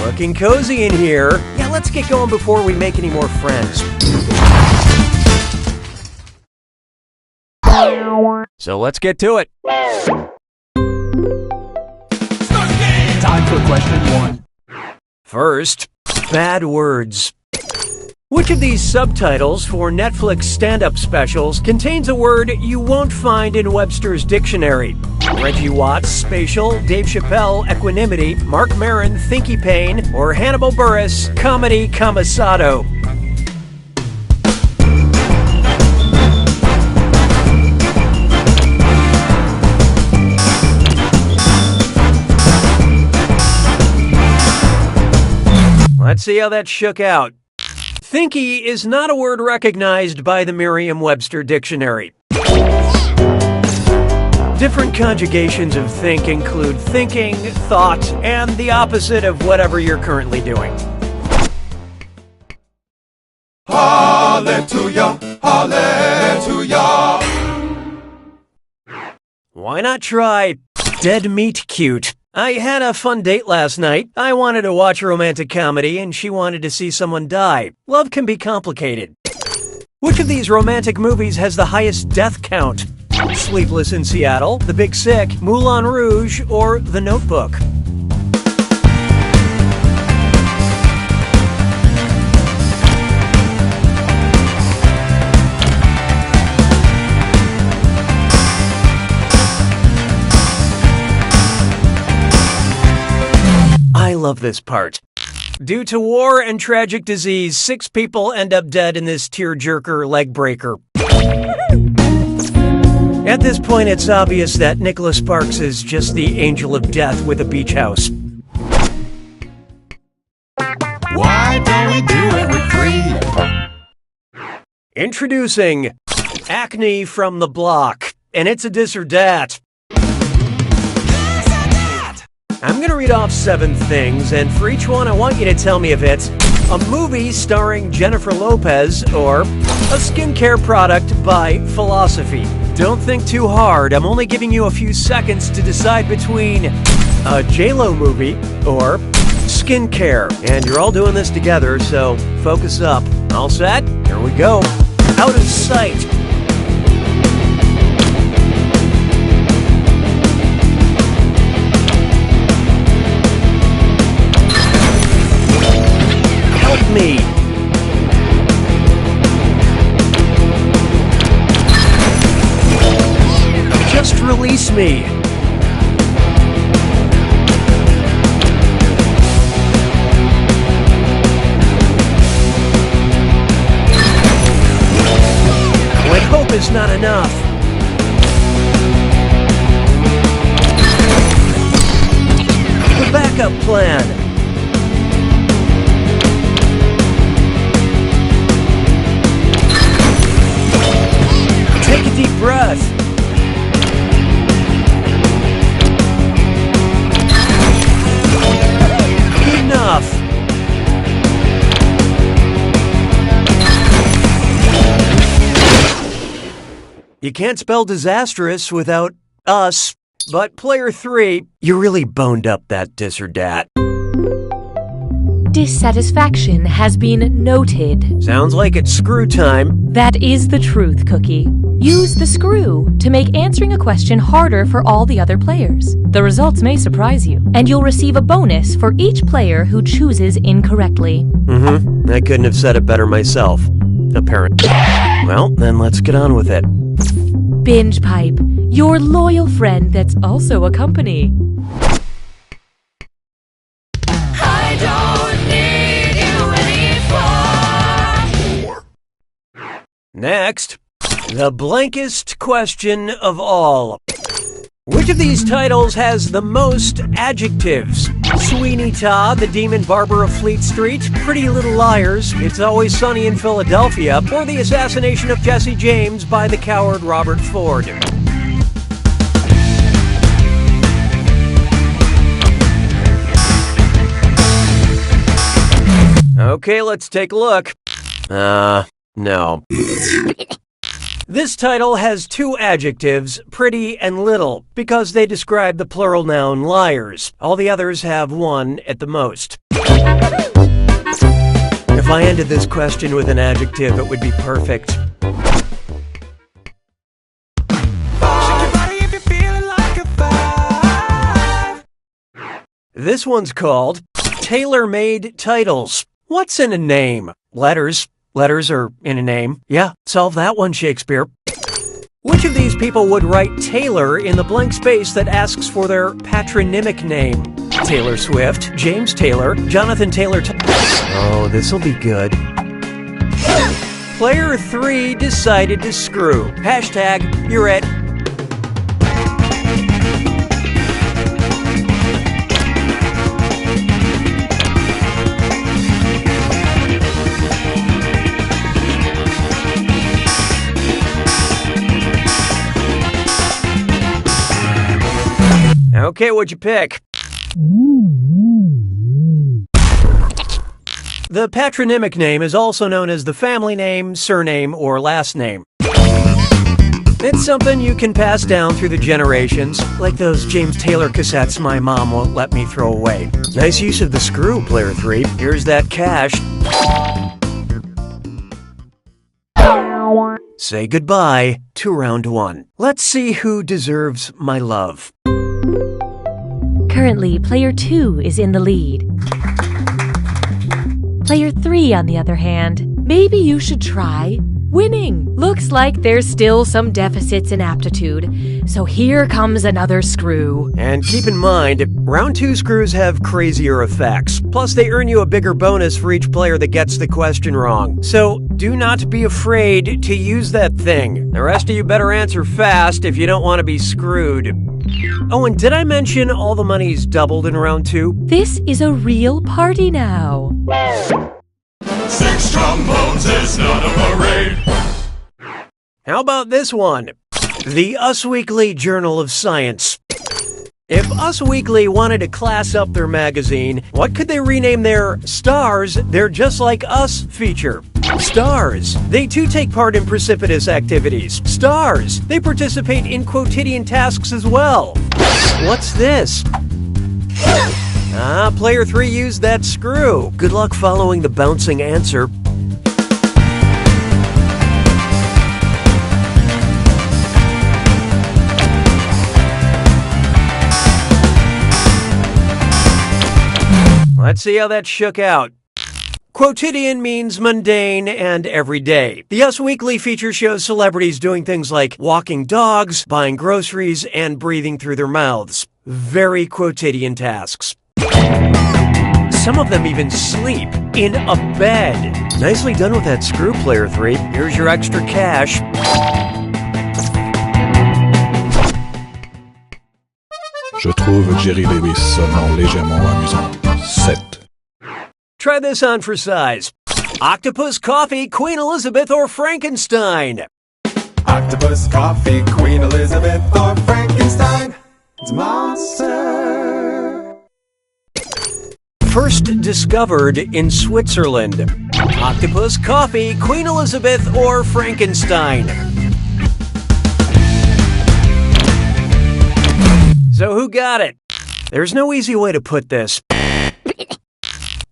Looking cozy in here. Yeah, let's get going before we make any more friends. So let's get to it. question 1. First, bad words. Which of these subtitles for Netflix stand-up specials contains a word you won't find in Webster's dictionary? Reggie Watts, spatial, Dave Chappelle, equanimity, Mark Maron, thinky pain, or Hannibal Buress, comedy camisado? Let's see how that shook out. Thinky is not a word recognized by the Merriam-Webster dictionary. Different conjugations of think include thinking, thought, and the opposite of whatever you're currently doing. Hallelujah, hallelujah. Why not try dead meat cute? I had a fun date last night. I wanted to watch a romantic comedy and she wanted to see someone die. Love can be complicated. Which of these romantic movies has the highest death count? Sleepless in Seattle, The Big Sick, Moulin Rouge, or The Notebook? I love this part. Due to war and tragic disease, 6 people end up dead in this tearjerker leg breaker. At this point, it's obvious that Nicholas Sparks is just the angel of death with a beach house. Why don't we do it with 3? Introducing Acne from the Block, and it's a dis or dat. I'm going to read off 7 things, and for each one, I want you to tell me if it's a movie starring Jennifer Lopez or a skincare product by Philosophy. Don't think too hard. I'm only giving you a few seconds to decide between a J-Lo movie or skincare. And you're all doing this together, so focus up. All set? Here we go. Out of sight. Me. Just release me. When hope is not enough. The backup plan. Take a deep breath. Enough. You can't spell disastrous without us, but player 3, you really boned up that dis or dat. Dissatisfaction has been noted. Sounds like it's screw time. That is the truth, Cookie. Use the screw to make answering a question harder for all the other players. The results may surprise you, and you'll receive a bonus for each player who chooses incorrectly. I couldn't have said it better myself. Apparently. Well, then let's get on with it. Binge Pipe, your loyal friend that's also a company. Next, the blankest question of all. Which of these titles has the most adjectives? Sweeney Todd, the Demon Barber of Fleet Street, Pretty Little Liars, It's Always Sunny in Philadelphia, or The Assassination of Jesse James by the coward Robert Ford? Okay, let's take a look. No. This title has 2 adjectives, pretty and little, because they describe the plural noun liars. All the others have 1 at the most. If I ended this question with an adjective, it would be perfect. This one's called Tailor-Made Titles. What's in a name? Letters. Letters are in a name. Yeah, solve that one, Shakespeare. Which of these people would write Taylor in the blank space that asks for their patronymic name? Taylor Swift, James Taylor, Jonathan Taylor. Oh, this'll be good. Player 3 decided to screw. Hashtag, you're it. Okay, what'd you pick? The patronymic name is also known as the family name, surname, or last name. It's something you can pass down through the generations, like those James Taylor cassettes my mom won't let me throw away. Nice use of the screw, Player 3. Here's that cash. Say goodbye to round 1. Let's see who deserves my love. Currently, player 2 is in the lead. Player 3, on the other hand, maybe you should try winning. Looks like there's still some deficits in aptitude, so here comes another screw. And keep in mind, round 2 screws have crazier effects. Plus, they earn you a bigger bonus for each player that gets the question wrong. So, do not be afraid to use that thing. The rest of you better answer fast if you don't want to be screwed. Oh, and did I mention all the money's doubled in round 2? This is a real party now. 6 trombones is not a parade. How about this one? The Us Weekly Journal of Science. If Us Weekly wanted to class up their magazine, what could they rename their Stars, They're Just Like Us feature? Stars. They too take part in precipitous activities. Stars. They participate in quotidian tasks as well. What's this? Player 3 used that screw. Good luck following the bouncing answer. Let's see how that shook out. Quotidian means mundane and everyday. The Us Weekly feature shows celebrities doing things like walking dogs, buying groceries, and breathing through their mouths. Very quotidian tasks. Some of them even sleep in a bed. Nicely done with that screw, Player 3. Here's your extra cash. Je trouve Jerry Lewis seulement légèrement amusant. 7. Try this on for size. Octopus, coffee, Queen Elizabeth, or Frankenstein? Octopus, coffee, Queen Elizabeth, or Frankenstein. It's a monster. First discovered in Switzerland. Octopus, coffee, Queen Elizabeth, or Frankenstein? So who got it? There's no easy way to put this.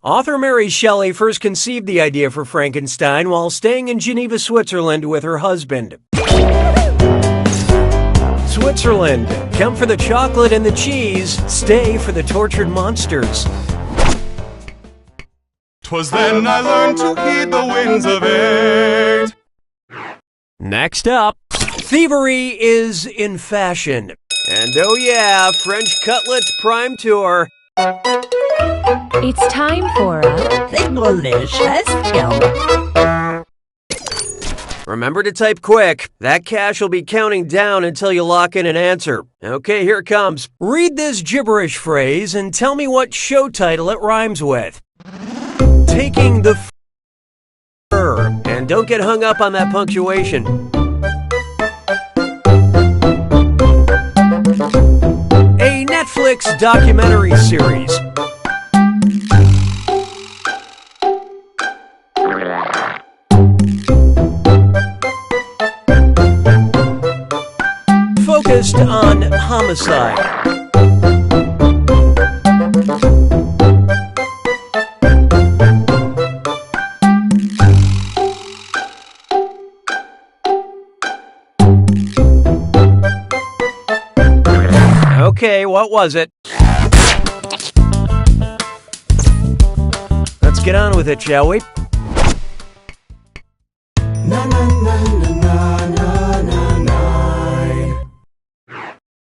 Author Mary Shelley first conceived the idea for Frankenstein while staying in Geneva, Switzerland with her husband. Switzerland, come for the chocolate and the cheese, stay for the tortured monsters. 'Twas then I learned to heed the winds of age. Next up, thievery is in fashion. And oh yeah, French Cutlets Prime Tour. It's time for a delicious film. Remember to type quick. That cash will be counting down until you lock in an answer. Okay, here it comes. Read this gibberish phrase and tell me what show title it rhymes with. Taking the fur. And don't get hung up on that punctuation. A Netflix documentary series. Focused on homicide. Okay, what was it? get on with it, shall we?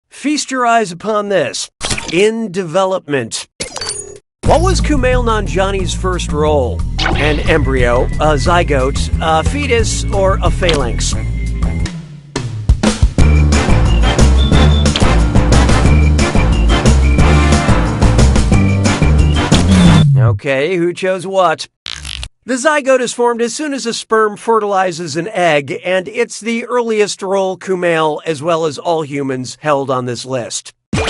Feast your eyes upon this. In development. What was Kumail Nanjiani's first role? An embryo, a zygote, a fetus, or a phalanx? Okay, who chose what? The zygote is formed as soon as a sperm fertilizes an egg, and it's the earliest role Kumail, as well as all humans, held on this list. To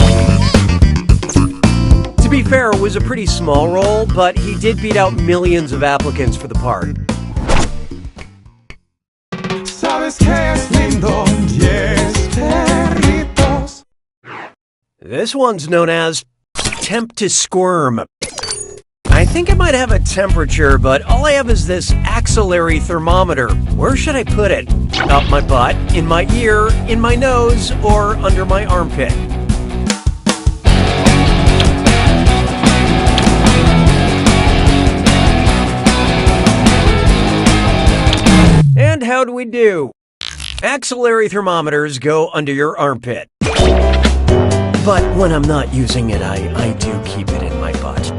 be fair, it was a pretty small role, but he did beat out millions of applicants for the part. This one's known as Temp to Squirm. I think it might have a temperature, but all I have is this axillary thermometer. Where should I put it? Up my butt, in my ear, in my nose, or under my armpit? And how do we do? Axillary thermometers go under your armpit. But when I'm not using it, I do keep it in my butt.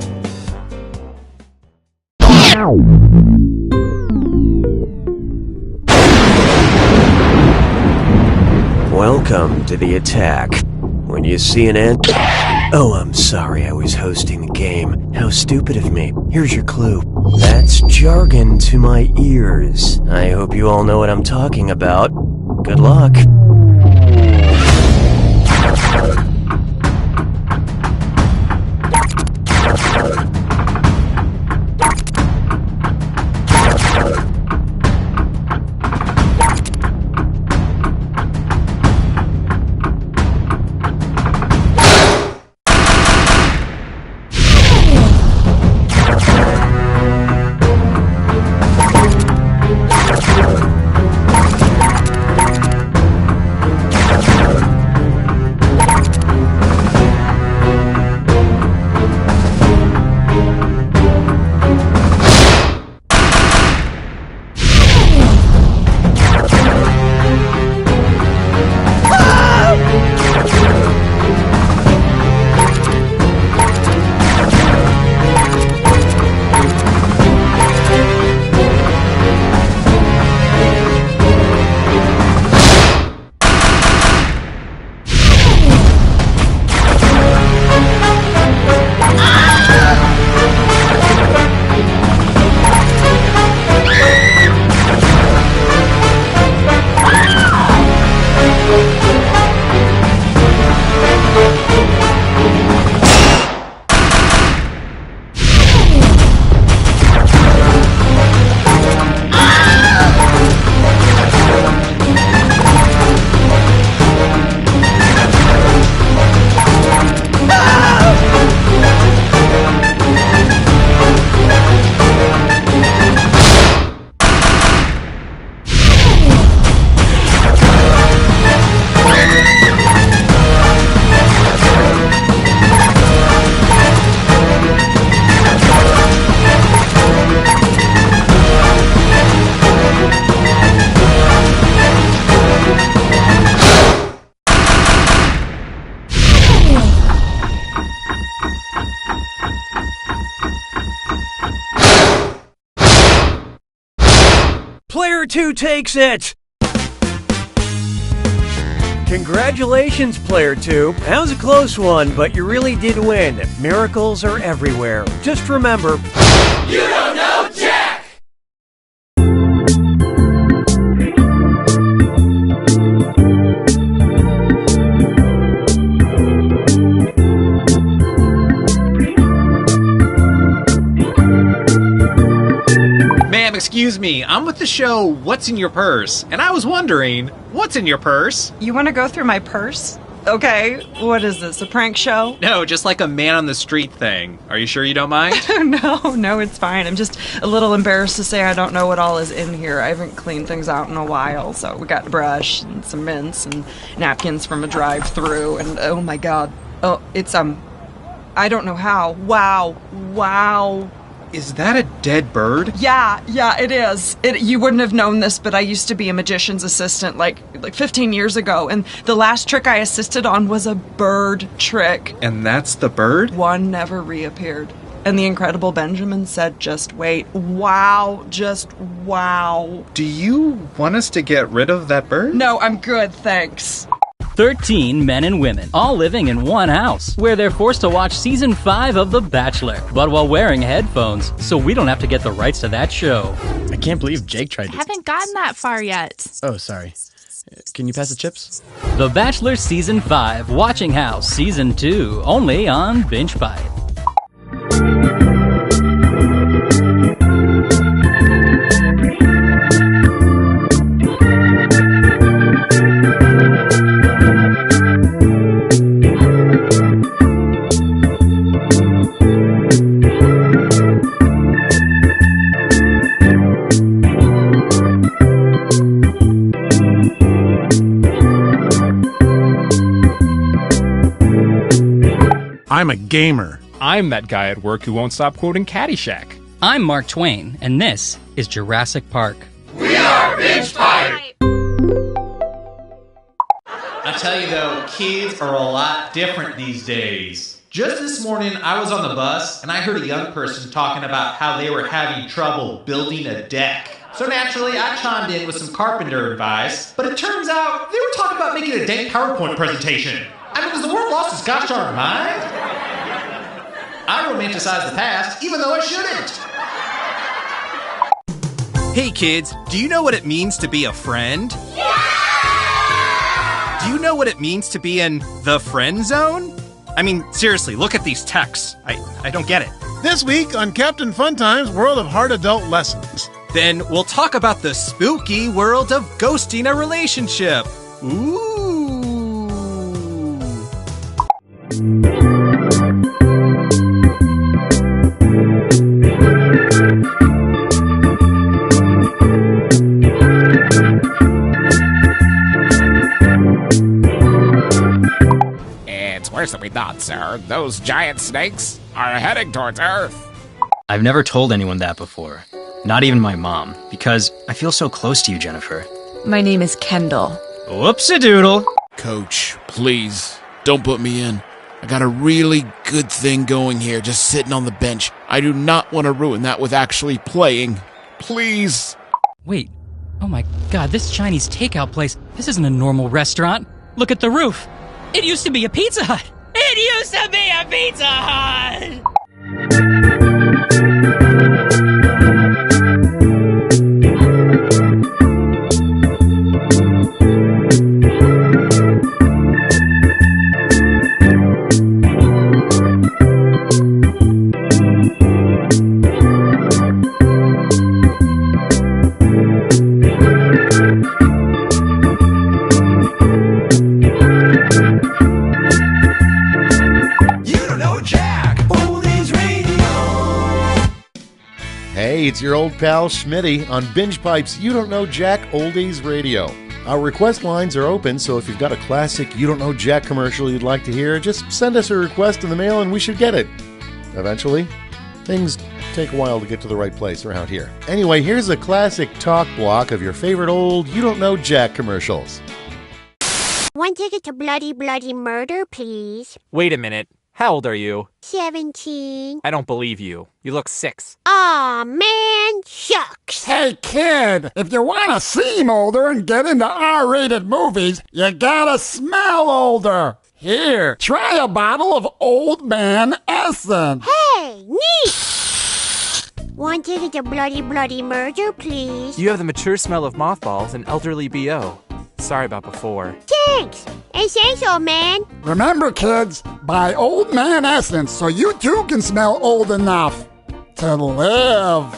Welcome to the attack. When you see an ant... Oh, I'm sorry, I was hosting the game. How stupid of me. Here's your clue. That's jargon to my ears. I hope you all know what I'm talking about. Good luck. Player 2 takes it! Congratulations, Player 2. That was a close one, but you really did win. Miracles are everywhere. Just remember... You don't know Jack! Ma'am, excuse me, I'm with the show What's in Your Purse? And I was wondering, what's in your purse? You want to go through my purse? Okay, what is this, a prank show? No, just like a man on the street thing. Are you sure you don't mind? No, it's fine. I'm just a little embarrassed to say I don't know what all is in here. I haven't cleaned things out in a while, so we got a brush and some mints and napkins from a drive-thru, and oh my god. Oh, it's, I don't know how. Wow. Is that a dead bird? Yeah, it is. You wouldn't have known this, but I used to be a magician's assistant like 15 years ago, and the last trick I assisted on was a bird trick. And that's the bird? One never reappeared. And the incredible Benjamin said, just wait. Wow, just wow. Do you want us to get rid of that bird? No, I'm good, thanks. 13 men and women, all living in one house, where they're forced to watch season 5 of The Bachelor, but while wearing headphones, so we don't have to get the rights to that show. I can't believe Jake tried to... Haven't gotten that far yet. Oh, sorry. Can you pass the chips? The Bachelor Season 5, Watching House Season 2, only on Binge Pipe. I'm a gamer. I'm that guy at work who won't stop quoting Caddyshack. I'm Mark Twain, and this is Jurassic Park. We are Binge Pipe! I tell you though, kids are a lot different these days. Just this morning, I was on the bus, and I heard a young person talking about how they were having trouble building a deck. So naturally, I chimed in with some carpenter advice, but it turns out they were talking about making a dank PowerPoint presentation. I mean, has the world lost its gosh darn mind? I romanticize the past, even though I shouldn't. Hey kids, do you know what it means to be a friend? Yeah! Do you know what it means to be in the friend zone? I mean, seriously, look at these texts. I don't get it. This week on Captain Funtime's World of Hard Adult Lessons. Then we'll talk about the spooky world of ghosting a relationship. Ooh. It's worse than we thought, sir. Those giant snakes are heading towards Earth. I've never told anyone that before. Not even my mom, because I feel so close to you, Jennifer. My name is Kendall. Whoops-a-doodle. Coach, please, don't put me in. I got a really good thing going here, just sitting on the bench. I do not want to ruin that with actually playing. Please. Wait. Oh my god, this Chinese takeout place, this isn't a normal restaurant. Look at the roof. It used to be a Pizza Hut. It used to be a Pizza Hut! Hey, it's your old pal Schmitty on Binge Pipe's You Don't Know Jack Oldies Radio. Our request lines are open, so if you've got a classic You Don't Know Jack commercial you'd like to hear, just send us a request in the mail and we should get it. Eventually. Things take a while to get to the right place around here. Anyway, here's a classic talk block of your favorite old You Don't Know Jack commercials. 1 ticket to Bloody Bloody Murder, please. Wait a minute. How old are you? 17. I don't believe you. You look 6. Aw, man, shucks. Hey, kid, if you want to seem older and get into R-rated movies, you gotta smell older. Here, try a bottle of Old Man Essence. Hey, neat. 1 ticket to Bloody Bloody Murder, please. You have the mature smell of mothballs and elderly B.O. Sorry about before. Thanks. Essential, man. Remember, kids, buy Old Man Essence so you too can smell old enough to live.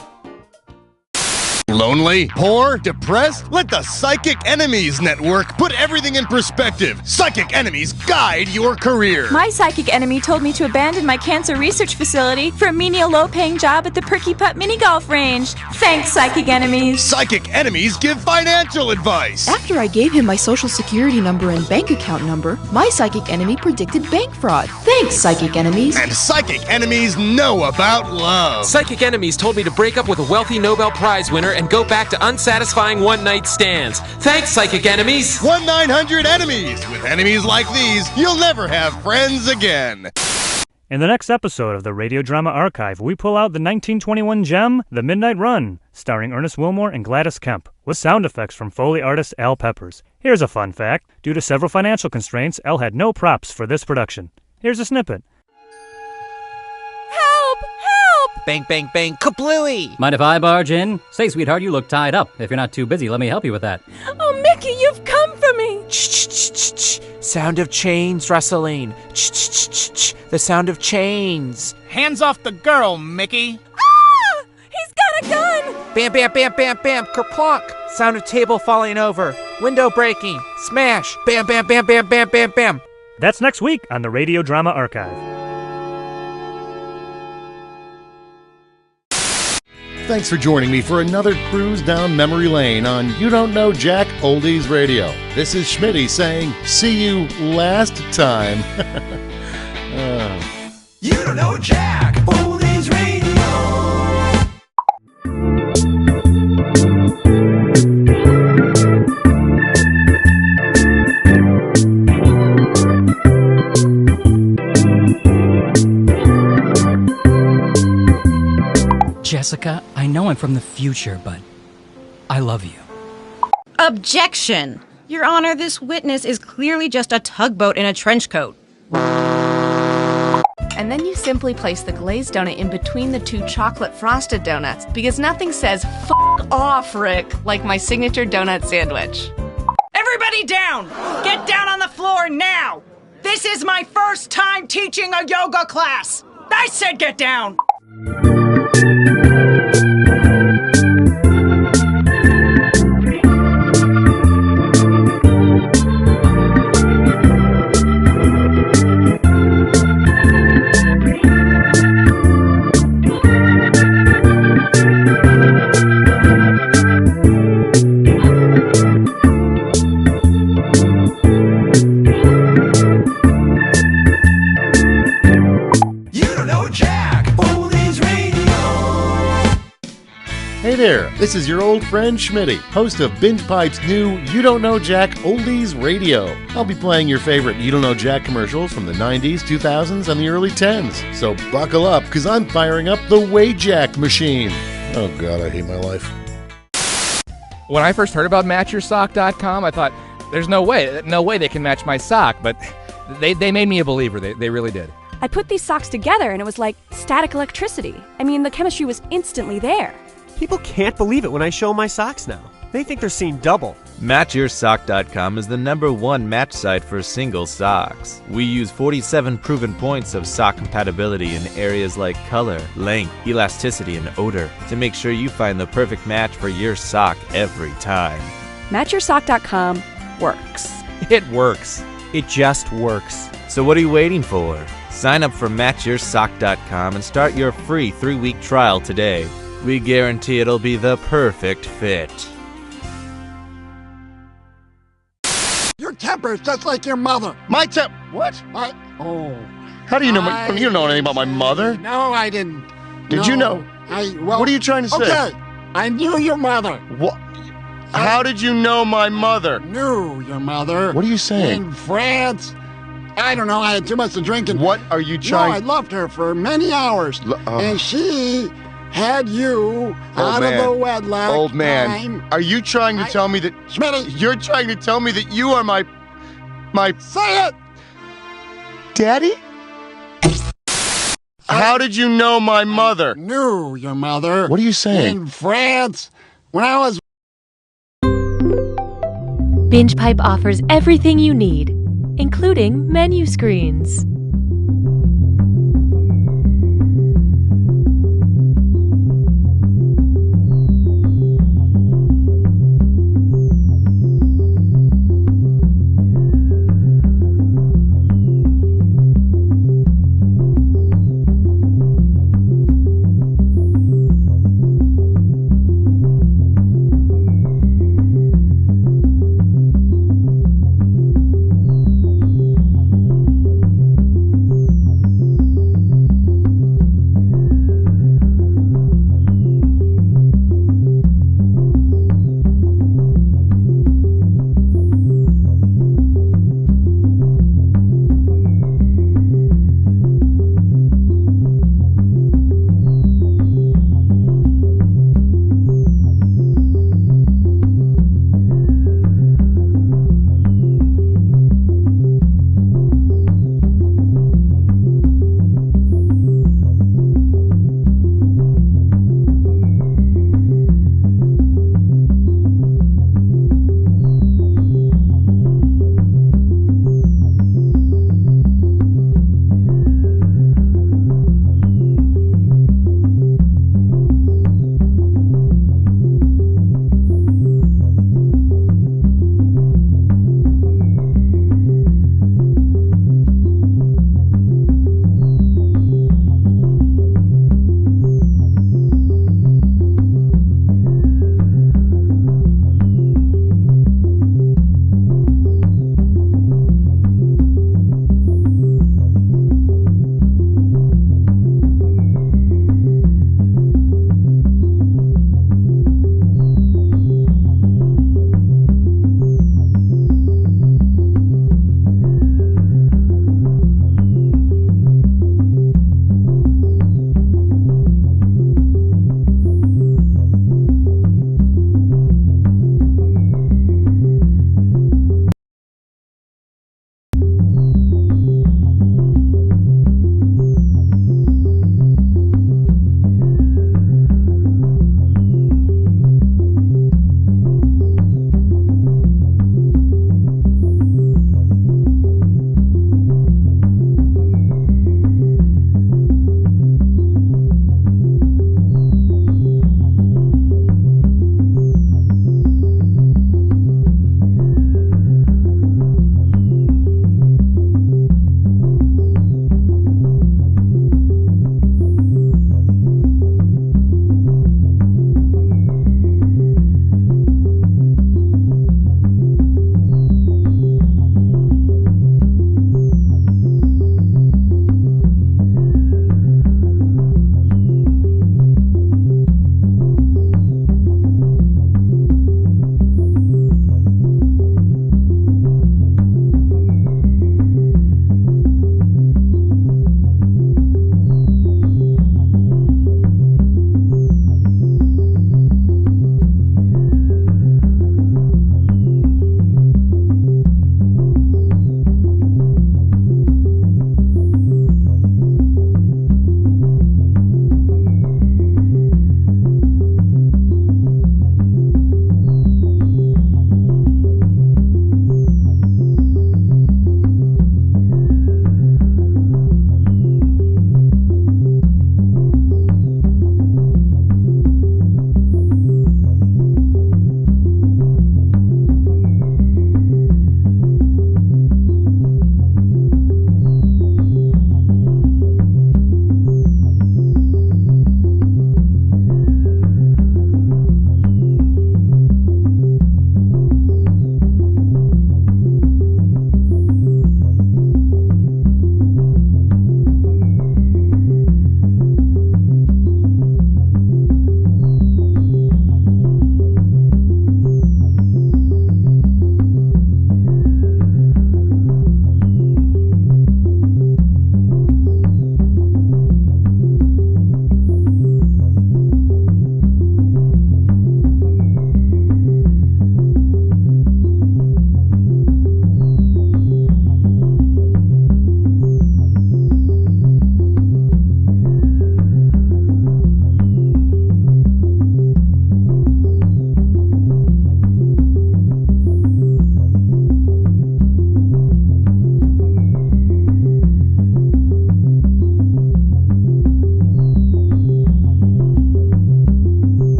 Lonely? Poor? Depressed? Let the Psychic Enemies Network put everything in perspective. Psychic Enemies guide your career. My psychic enemy told me to abandon my cancer research facility for a menial low-paying job at the Perky Putt mini golf range. Thanks, Psychic Enemies. Psychic Enemies give financial advice. After I gave him my social security number and bank account number, my psychic enemy predicted bank fraud. Thanks, Psychic Enemies. And Psychic Enemies know about love. Psychic Enemies told me to break up with a wealthy Nobel Prize winner and go back to unsatisfying one-night stands. Thanks, Psychic Enemies. 1-900-ENEMIES. With enemies like these, you'll never have friends again. In the next episode of the Radio Drama Archive, we pull out the 1921 gem, The Midnight Run, starring Ernest Wilmore and Gladys Kemp, with sound effects from Foley artist Al Peppers. Here's a fun fact. Due to several financial constraints, Al had no props for this production. Here's a snippet. Bang, bang, bang, kablooey! Mind if I barge in? Say, sweetheart, you look tied up. If you're not too busy, let me help you with that. Oh, Mickey, you've come for me! Sound of chains rustling. The sound of chains. Hands off the girl, Mickey! Ah! He's got a gun! Bam, bam, bam, bam, bam, kerplunk. Sound of table falling over. Window breaking. Smash. Bam, bam, bam, bam, bam, bam, bam. That's next week on the Radio Drama Archive. Thanks for joining me for another cruise down memory lane on You Don't Know Jack Oldies Radio. This is Schmitty saying, see you last time. You Don't Know Jack Oldies Radio. Jessica, I know I'm from the future, but I love you. Objection! Your Honor, this witness is clearly just a tugboat in a trench coat. And then you simply place the glazed donut in between the two chocolate frosted donuts, because nothing says "f off, Rick" like my signature donut sandwich. Everybody down! Get down on the floor now! This is my first time teaching a yoga class! I said get down! Hey there, this is your old friend Schmitty, host of Binge Pipe's new You Don't Know Jack Oldies Radio. I'll be playing your favorite You Don't Know Jack commercials from the 90s, 2000s, and the early 10s. So buckle up, because I'm firing up the Wayjack machine. Oh God, I hate my life. When I first heard about MatchYourSock.com, I thought, there's no way they can match my sock, but they made me a believer. They really did. I put these socks together and it was like static electricity. I mean, the chemistry was instantly there. People can't believe it when I show my socks now. They think they're seeing double. MatchYourSock.com is the #1 match site for single socks. We use 47 proven points of sock compatibility in areas like color, length, elasticity, and odor to make sure you find the perfect match for your sock every time. MatchYourSock.com works. It works. It just works. So what are you waiting for? Sign up for MatchYourSock.com and start your free 3-week trial today. We guarantee it'll be the perfect fit. Your temper is just like your mother. My what? How do you know you don't know anything about my mother? No, I didn't. Did you know? What are you trying to say? Okay, I knew your mother. What? How did you know my mother? Knew your mother. What are you saying? In France. I don't know, I had too much to drink. And what are you trying? No, I loved her for many hours. And she had you out of the wedlock. Old man, are you trying to tell me that... Schmitty! You're trying to tell me that you are my... Say it! Daddy? How did you know my mother? Knew your mother. What are you saying? In France. When I was... Binge Pipe offers everything you need, including menu screens.